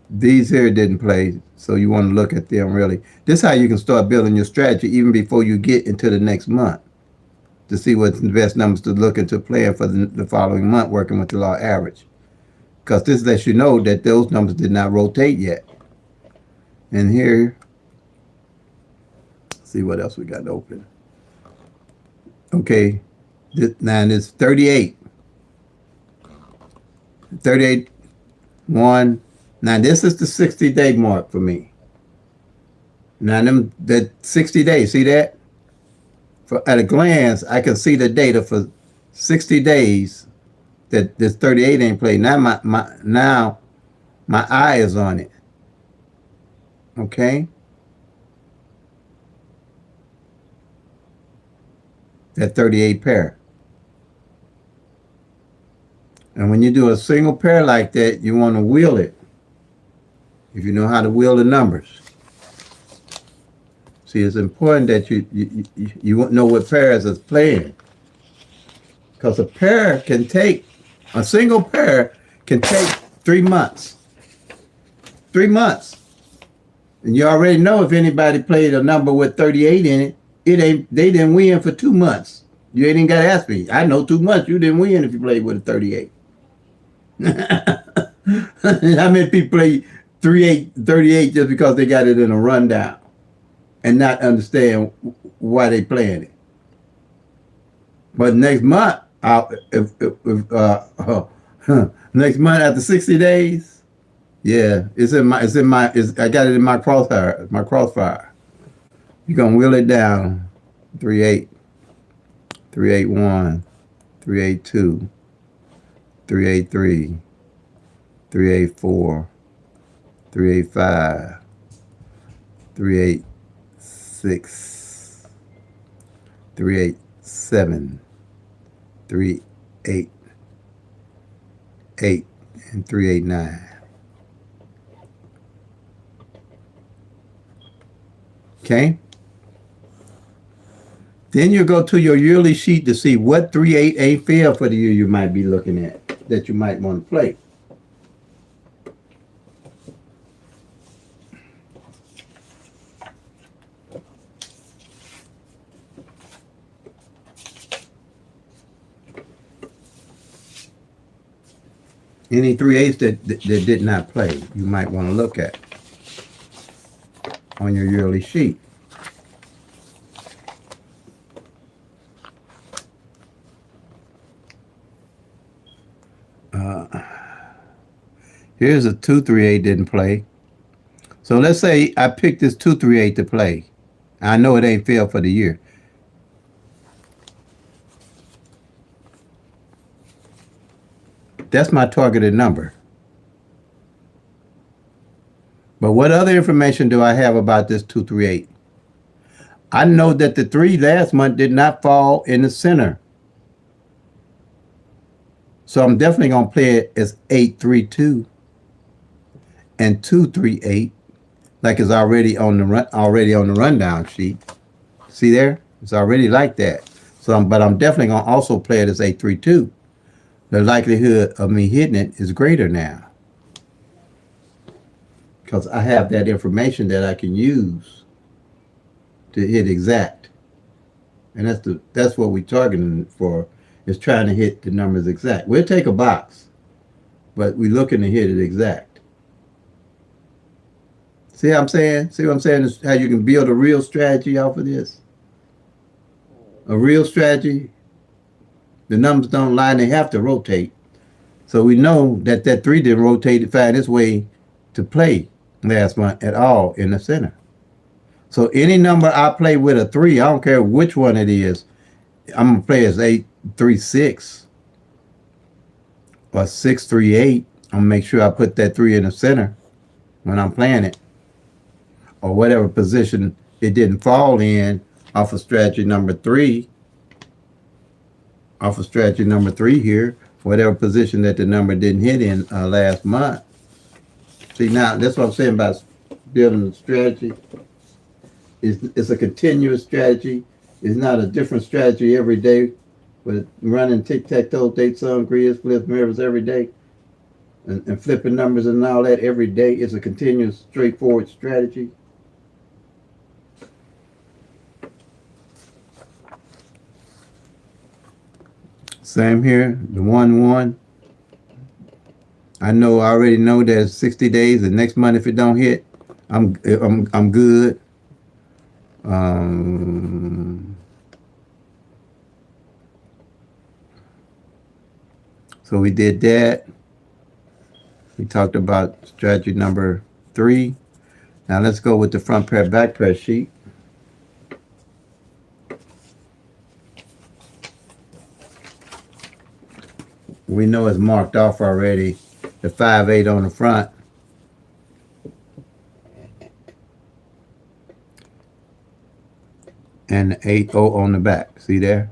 these here didn't play, so you want to look at them really. This is how you can start building your strategy even before you get into the next month to see what's the best numbers to look into playing for the following month, working with the law average. Because this lets you know that those numbers did not rotate yet. And here, see what else we got open. Okay, now it's 38. 38, 1. Now this is the 60-day mark for me. Now that 60 days, see that? At a glance, I can see the data for 60 days that this 38 ain't played. Now my eye is on it. Okay? That 38 pair. And when you do a single pair like that, you want to wheel it. If you know how to wheel the numbers. See, it's important that you know what pairs is playing. Because a single pair can take 3 months. 3 months. And you already know if anybody played a number with 38 in it, they didn't win for 2 months. You ain't even got to ask me. I know 2 months you didn't win if you played with a 38. How many people play 38 just because they got it in a rundown and not understand why they playing it? But next month, next month after 60 days, yeah, I got it in my crossfire. You're gonna wheel it down. 38, 381, 382, 383, 384, 385, 386, 387, 388, and 389. Okay? Then you go to your yearly sheet to see what 38 ain't fair for the year you might be looking at that you might want to play. Any 3/8 that did not play, you might want to look at on your yearly sheet. Here's a 238 didn't play. So let's say I picked this 238 to play. I know it ain't failed for the year. That's my targeted number. But what other information do I have about this 238? I know that the 3 last month did not fall in the center. So I'm definitely going to play it as 832 and 238, like it's already on the rundown sheet. See there? It's already like that. But I'm definitely going to also play it as 832. The likelihood of me hitting it is greater now, because I have that information that I can use to hit exact. And that's what we're targeting for, is trying to hit the numbers exact. We'll take a box, but we're looking to hit it exact. See what I'm saying? See what I'm saying? Is how you can build a real strategy off of this. A real strategy. The numbers don't lie, and they have to rotate. So we know that 3 didn't rotate to find its way to play last month at all in the center. So any number I play with a 3, I don't care which one it is, I'm going to play as 836 or 638. I'm going to make sure I put that 3 in the center when I'm playing it, or whatever position it didn't fall in off of strategy number 3. Off of strategy number 3 here, whatever position that the number didn't hit in last month. See, now that's what I'm saying about building a strategy. It's a continuous strategy. It's not a different strategy every day, but running tic-tac-toe, date, sum, grids, flips, mirrors every day, and flipping numbers and all that every day. It's a continuous, straightforward strategy. Same here, the 1-1. I already know that it's 60 days. The next month, if it don't hit, I'm good. So we did that. We talked about strategy number 3. Now let's go with the front pair, back pair sheet. We know it's marked off already. The 5-8 on the front. And the 8-0 on the back. See there?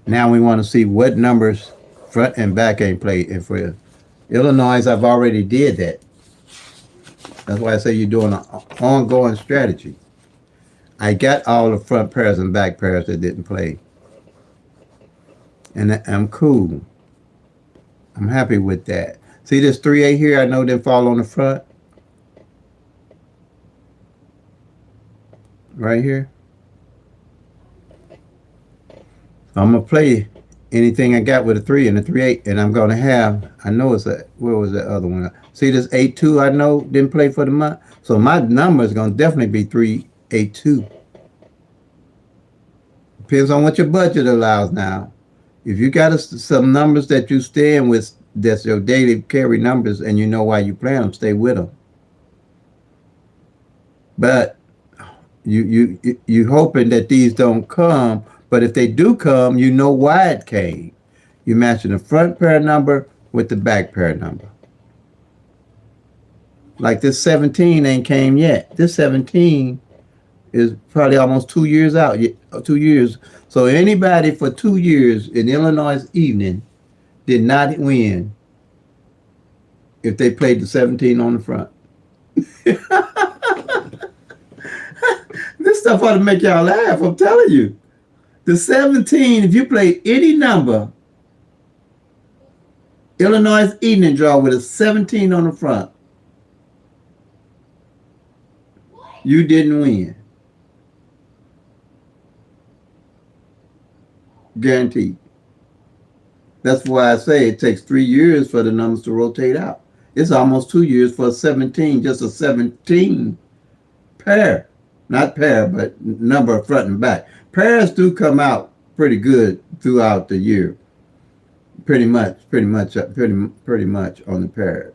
Now we want to see what numbers front and back ain't played. And for Illinois, I've already did that. That's why I say you're doing an ongoing strategy. I got all the front pairs and back pairs that didn't play. And I'm cool. I'm happy with that. See this 3-8 here? I know didn't fall on the front. Right here. I'm going to play anything I got with a 3 and a 3-8. And I'm going to have, I know it's a, where was that other one? See this 8-2 I know didn't play for the month. So my number is going to definitely be 3-8-2. Depends on what your budget allows now. If you got some numbers that you stand with, that's your daily carry numbers, and you know why you play them, stay with them. But you hoping that these don't come. But if they do come, you know why it came. You're matching the front pair number with the back pair number. Like this 17 ain't came yet. This 17 is probably almost 2 years out. 2 years. So anybody for 2 years in Illinois evening did not win if they played the 17 on the front. This stuff ought to make y'all laugh, I'm telling you. The 17, if you played any number, Illinois evening draw with a 17 on the front, you didn't win. Guaranteed. That's why I say it takes 3 years for the numbers to rotate out. It's almost 2 years for a 17, just a 17 pair. Not pair, but number of front and back. Pairs do come out pretty good throughout the year. Pretty much on the pairs.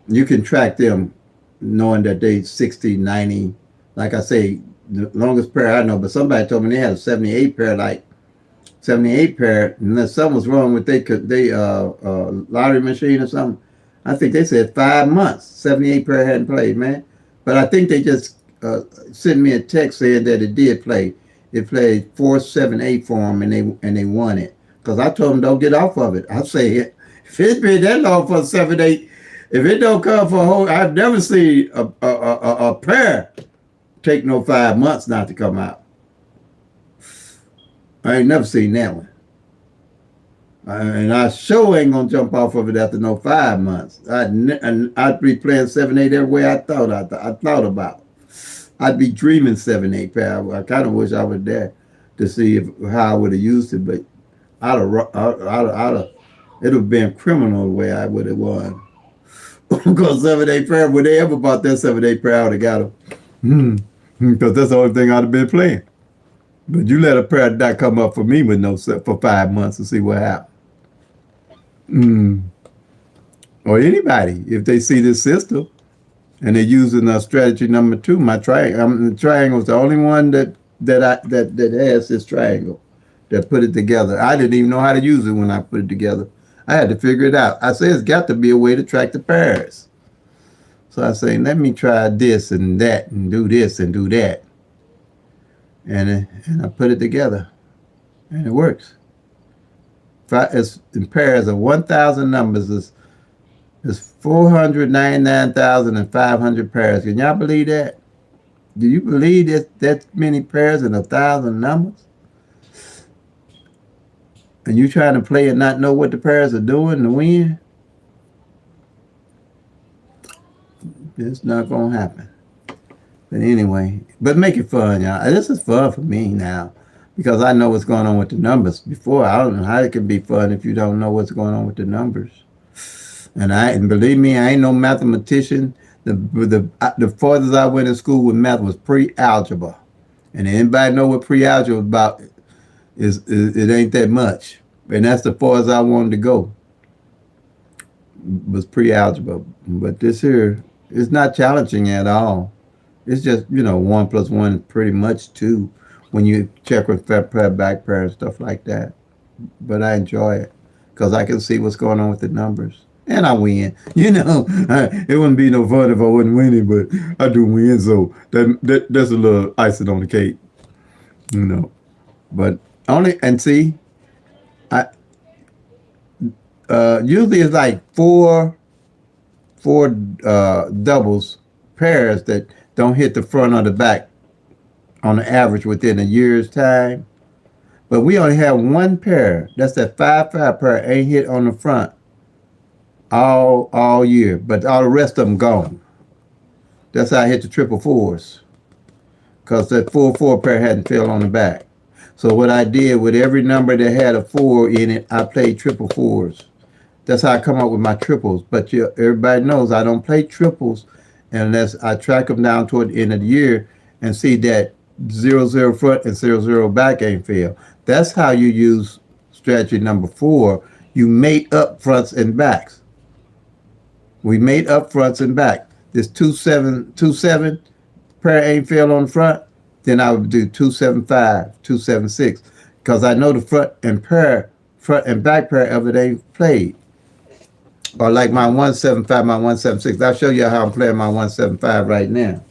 You can track them knowing that they 60, 90. Like I say, the longest pair I know, but somebody told me they had a 78 pair, like 78 pair, unless something was wrong with they lottery machine or something. I think they said 5 months. 78 pair hadn't played, man. But I think they just sent me a text saying that it did play. It played 478 for them, and they won it. Because I told them don't get off of it. I say if it's been that long for 7, 8, if it don't come for a whole, I've never seen a pair take no 5 months not to come out. I ain't never seen that one. And I sure ain't gonna jump off of it after no 5 months. I'd be playing 7, 8 every way I thought about. I'd be dreaming 7, 8 pair. I kind of wish I was there to see how I would have used it, but it would have been criminal the way I would have won. Because 7, 8 pair, would they ever bought that 7, 8 pair, I would have got them. Because that's the only thing I'd have been playing. But you let a pair of that come up for me with no set for 5 months to see what happened. Or anybody, if they see this system and they're using strategy number 2, my triangle. The triangle is the only one that has this triangle that put it together. I didn't even know how to use it when I put it together. I had to figure it out. I said it's got to be a way to track the pairs. So I say, let me try this and that and do this and do that. And I put it together, and it works. It's in pairs of 1,000 numbers. It's 499,500 pairs. Can y'all believe that? Do you believe that many pairs in 1,000 numbers? And you trying to play and not know what the pairs are doing to win? It's not gonna happen. But anyway, but make it fun, y'all. This is fun for me now because I know what's going on with the numbers. Before, I don't know how it can be fun if you don't know what's going on with the numbers. And believe me, I ain't no mathematician. The farthest I went in school with math was pre-algebra. And anybody know what pre-algebra is about? It ain't that much. And that's the farthest I wanted to go. Was pre-algebra. But this here is not challenging at all. It's just, 1 + 1 is pretty much 2 when you check with back pair and stuff like that. But I enjoy it because I can see what's going on with the numbers. And I win. It wouldn't be no fun if I wasn't winning, but I do win. So that's a little icing on the cake. But and see, I usually it's like four doubles, pairs that don't hit the front or the back on the average within a year's time. But we only have one pair. That's that 5-5 pair ain't hit on the front all year. But all the rest of them gone. That's how I hit the 444s. Because that 4-4 pair hadn't fell on the back. So what I did with every number that had a 4 in it, I played 444s. That's how I come up with my triples. But everybody knows I don't play triples unless I track them down toward the end of the year and see that 0-0 front and 0-0 back ain't fail. That's how you use strategy number 4. You mate up fronts and backs. We made up fronts and back. This 2-7 pair ain't fail on the front, then I would do 2-7-5, 2-7-6. Because I know the front and back pair of it ain't played. Or like my 1-7-5, my 1-7-6. I'll show you how I'm playing my 1-7-5 right now.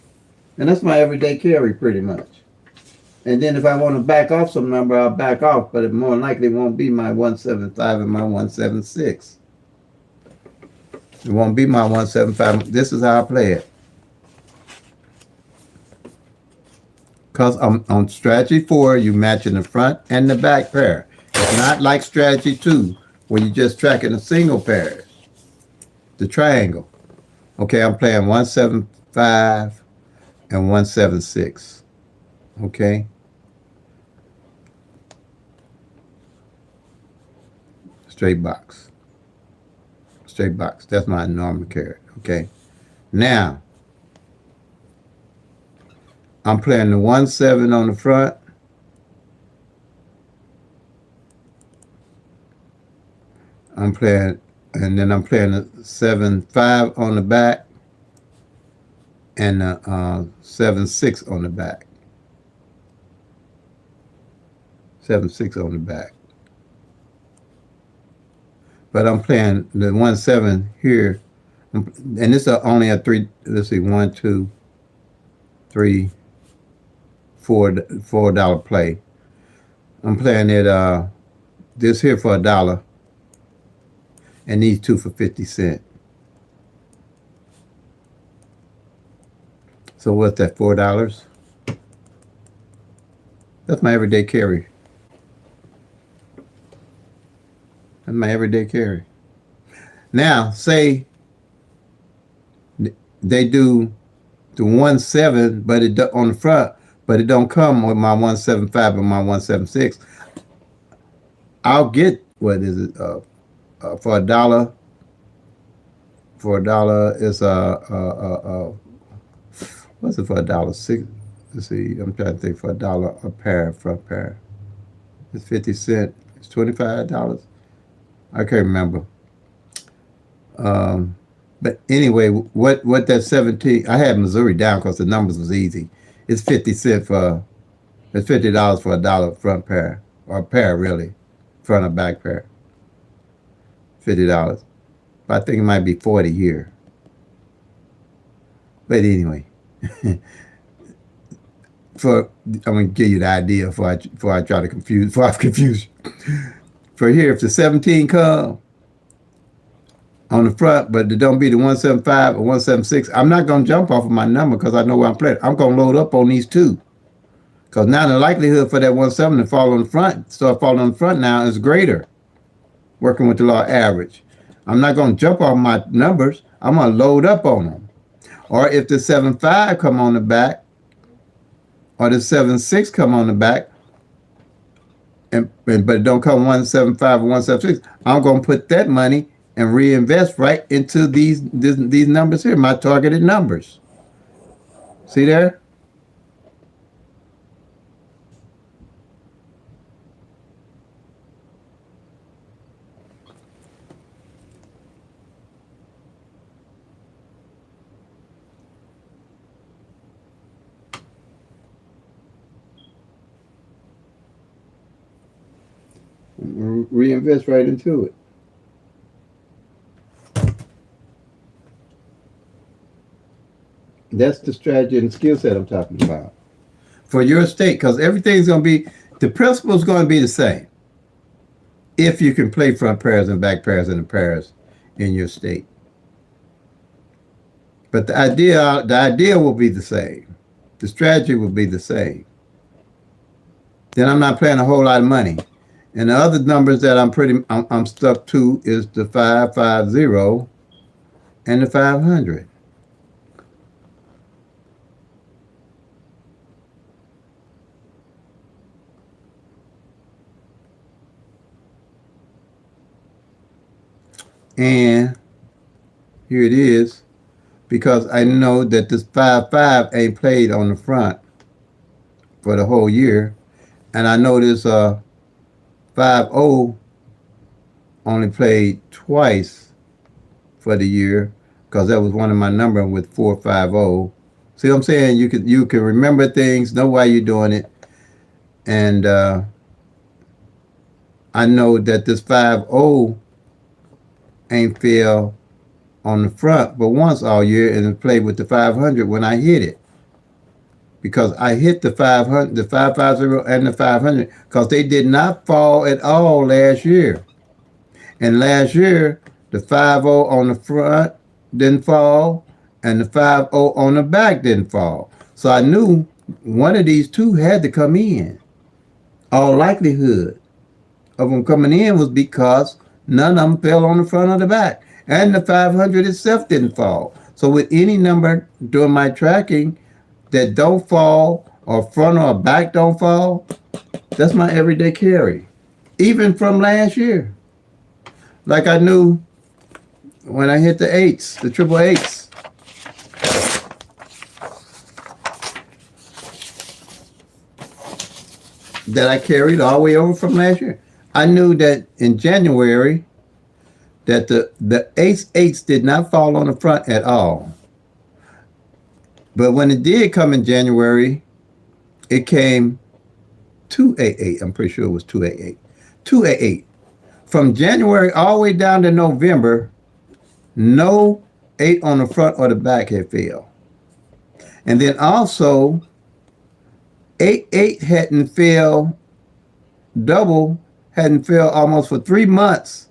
And that's my everyday carry pretty much. And then if I want to back off some number, I'll back off, but it more likely won't be my 1-7-5 and my 1-7-6. It won't be my 1-7-5. This is how I play it. Because on strategy 4, you matching the front and the back pair. It's not like strategy 2, where you're just tracking a single pair. The triangle. Okay, I'm playing 1-7-5 and 1-7-6. Okay. Straight box. Straight box. That's my normal carry. Okay. Now, I'm playing the 1-7 on the front. I'm playing and then I'm playing a 7-5 on the back and a 7-6 on the back. 7-6 on the back. But I'm playing the 1-7 here, and this is only a three. Let's see, one, two, three, $4 play. I'm playing it this here for $1, and these two for 50 cents. So what's that? $4. That's my everyday carry. That's my everyday carry. Now, say they do the 1-7, but it on the front, but it don't come with my 1-7-5 and my 1-7-6. I'll get what is it for $1? For $1 is what's it for $1? Let's see. I'm trying to think for $1 a pair, front pair. It's 50 cents. It's $25. I can't remember. But anyway, what that 17? I had Missouri down because the numbers was easy. It's 50 cents for. It's $50 for $1 front pair, or a pair really, front or back pair. $50. But I think it might be 40 here. But anyway, I'm gonna give you the idea before I try to confuse. Before I confuse you. For here, if the 17 come on the front, but it don't be the 1-7-5 or 1-7-6, I'm not gonna jump off of my number because I know where I'm playing. I'm gonna load up on these two. Because now the likelihood for that 1-7 to fall on the front, start falling on the front now is greater. Working with the law average. I'm not gonna jump off my numbers. I'm gonna load up on them. Or if the 7-5 come on the back, or the 7-6 come on the back, but it don't come 1-7-5 or 1-7-6, I'm gonna put that money and reinvest right into these numbers here, my targeted numbers. See there? Reinvest right into it. That's the strategy and skill set I'm talking about for your state, because everything's going to be, the principle's going to be the same if you can play front pairs and back pairs and the pairs in your state. But the idea will be the same. The strategy will be the same. Then I'm not playing a whole lot of money. And the other numbers that I'm stuck to is the 550 and the 500. And here it is, because I know that this 5-5 ain't played on the front for the whole year. And I know this 5-0 only played twice for the year, because that was one of my numbers with 4-5-0. See what I'm saying? You can remember things, know why you're doing it. And I know that this 5-0 ain't fell on the front but once all year, and it played with the 500 when I hit it. Because I hit the 500, the 550 and the 500, because they did not fall at all last year. And last year, the 50 on the front didn't fall, and the 50 on the back didn't fall. So I knew one of these two had to come in. All likelihood of them coming in was because none of them fell on the front or the back. And the 500 itself didn't fall. So with any number during my tracking that don't fall, or front or back don't fall, that's my everyday carry. Even from last year. Like I knew when I hit the eights, the triple eights. That I carried all the way over from last year. I knew that in January, that the ace eights did not fall on the front at all. But when it did come in January, it came 288. I'm pretty sure it was 288. 288. From January all the way down to November, no eight on the front or the back had failed. And then also, 88 hadn't failed, double hadn't failed almost for 3 months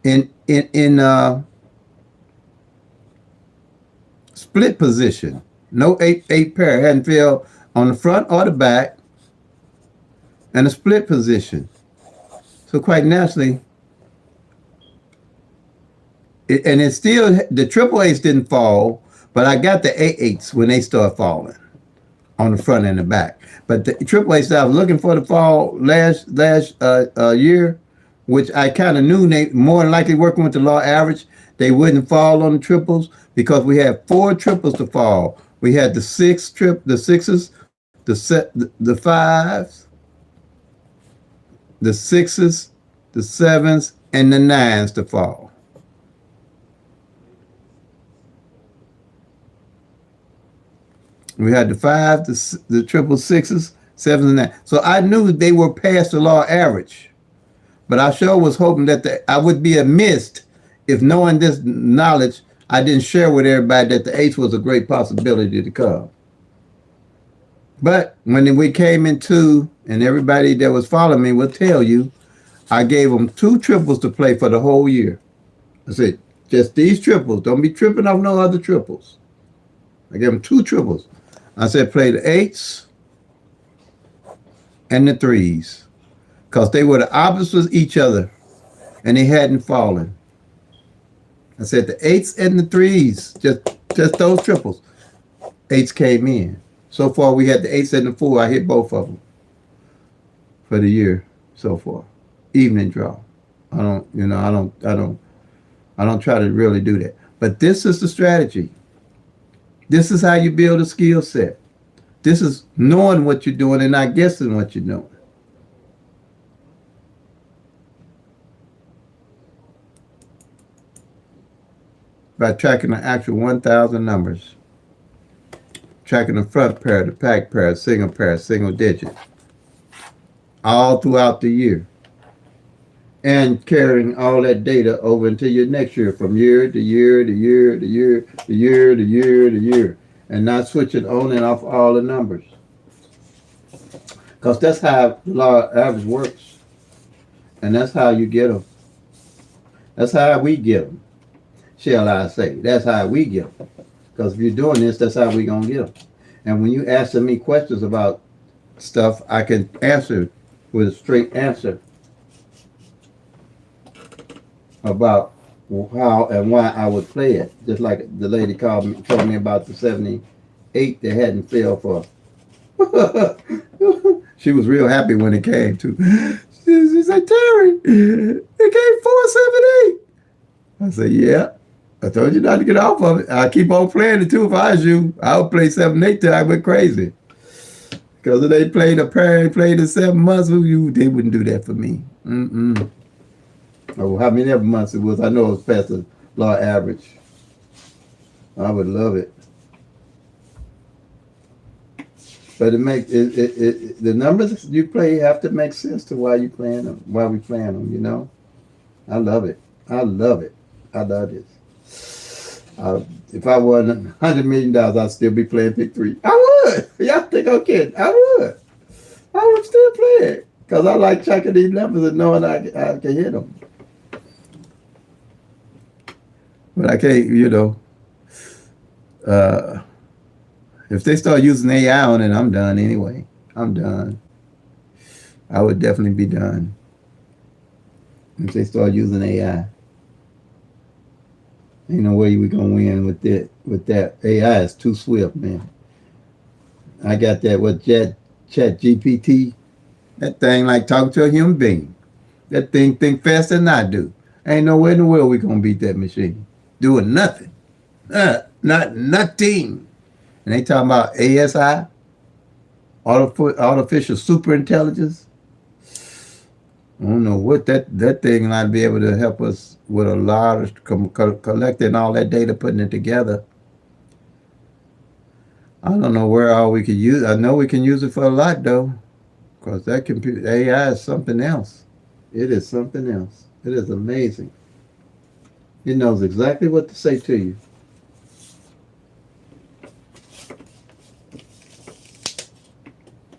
in split position. No eight pair hadn't failed on the front or the back, and a split position. So quite naturally, and it's still, the triple eights didn't fall, but I got the eights when they start falling on the front and the back. But the triple eights that I was looking for to fall last year, which I kind of knew they more than likely working with the law average, they wouldn't fall on the triples because we had 4 triples to fall. We had the sixes, the fives, the sixes, the sevens, and the nines to fall. We had the five, the triple sixes, sevens, and nines. So I knew they were past the law average. But I sure was hoping that I would be amiss if, knowing this knowledge, I didn't share with everybody that the eighth was a great possibility to come. But when we came into, and everybody that was following me will tell you, I gave them 2 triples to play for the whole year. I said, just these triples. Don't be tripping off no other triples. I gave them 2 triples. I said, play the eights and the threes, because they were the opposites of each other, and they hadn't fallen. I said the eights and the threes, just those triples. Eights came in. So far, we had the eights and the 4. I hit both of them for the year so far. Evening draw. I don't try to really do that. But this is the strategy. This is how you build a skill set. This is knowing what you're doing and not guessing what you're doing. By tracking the actual 1,000 numbers. Tracking the front pair, the pack pair, single digit. All throughout the year. And carrying all that data over into your next year, from year to year to year to year to year to year to year, and not switching on and off all the numbers. Because that's how the law average works, and that's how you get them. That's how we get them, shall I say. That's how we get them. Because if you're doing this, that's how we're going to get them. And when you ask me questions about stuff, I can answer with a straight answer about how and why I would play it. Just like the lady told me about the 78 that hadn't failed for. She was real happy when it came to. She said, Terry, it came 478. I said, yeah. I told you not to get off of it. I keep on playing it too. If I was you, I would play 7-8 till I went crazy. Because if they played a pair and played in 7 months with you, they wouldn't do that for me. Oh, how many months it was? I know it was past the law average. I would love it. But the numbers you play have to make sense to why you playing them, why we playing them, you know? I love it. I love it. I love this. If I won $100 million, I'd still be playing PICK-3. I would. Y'all think I'm kidding? I would. I would still play it. Because I like checking these numbers and knowing I can hit them. But I can't, if they start using AI on it, I'm done anyway. I'm done. I would definitely be done if they start using AI. Ain't no way we gonna win with that. AI is too swift, man. I got that with Chat GPT. That thing like talking to a human being. That thing think faster than I do. Ain't no way in the world we gonna beat that machine. Doing nothing. Not nothing. And they talking about ASI, artificial superintelligence. I don't know what that thing might be able to help us with a lot of collecting all that data, putting it together. I don't know where all we could use. I know we can use it for a lot though, because that computer AI is something else. It is something else. It is amazing. It knows exactly what to say to you.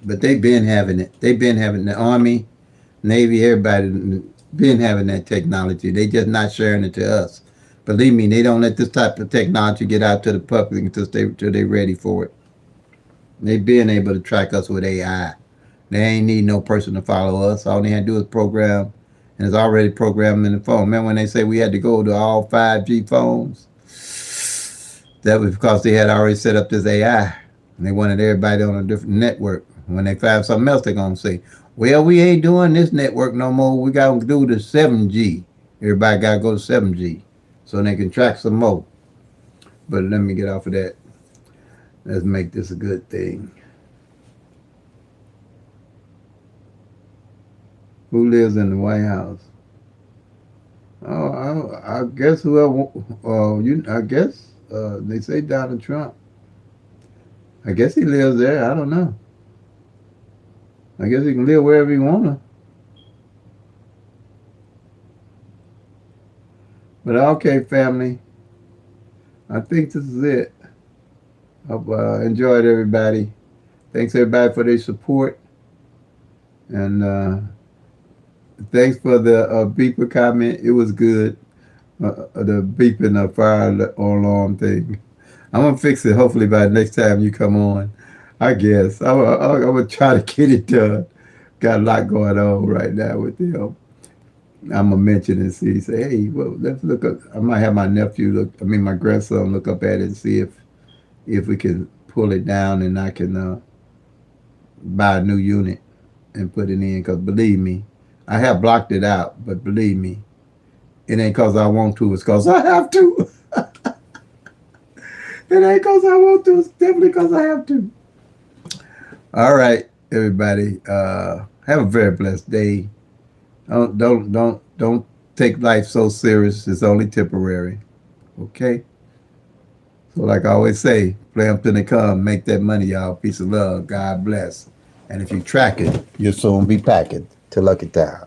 But they've been having it. They've been having the Army, Navy, everybody been having that technology. They just not sharing it to us. Believe me, they don't let this type of technology get out to the public until they're ready for it. They've been able to track us with AI. They ain't need no person to follow us. All they had to do is program, and it's already programmed in the phone. Remember when they said we had to go to all 5G phones? That was because they had already set up this AI. And they wanted everybody on a different network. When they find something else, they're going to say, well, we ain't doing this network no more. We got to do the 7G. Everybody got to go to 7G so they can track some more. But let me get off of that. Let's make this a good thing. Who lives in the White House? Oh, I guess whoever. I guess they say Donald Trump. I guess he lives there. I don't know. I guess he can live wherever he wanna. But okay, family. I think this is it. I've enjoyed everybody. Thanks everybody for their support, and thanks for the beeper comment. It was good. The beeping fire alarm thing. I'm gonna fix it. Hopefully by the next time you come on. I guess I'm gonna try to get it done. Got a lot going on right now with them. I'm gonna mention and see. Say, hey, well, let's look up. I might have my nephew look. I mean, my grandson look up at it and see if we can pull it down and I can buy a new unit and put it in. Because believe me, I have blocked it out. But believe me, it ain't because I want to. It's because I have to. It ain't because I want to. It's definitely because I have to. All right, everybody. Have a very blessed day. Don't take life so serious. It's only temporary. Okay. So like I always say, play them till they come. Make that money, y'all. Peace of love. God bless. And if you track it, you'll soon be packing. Till lucky time.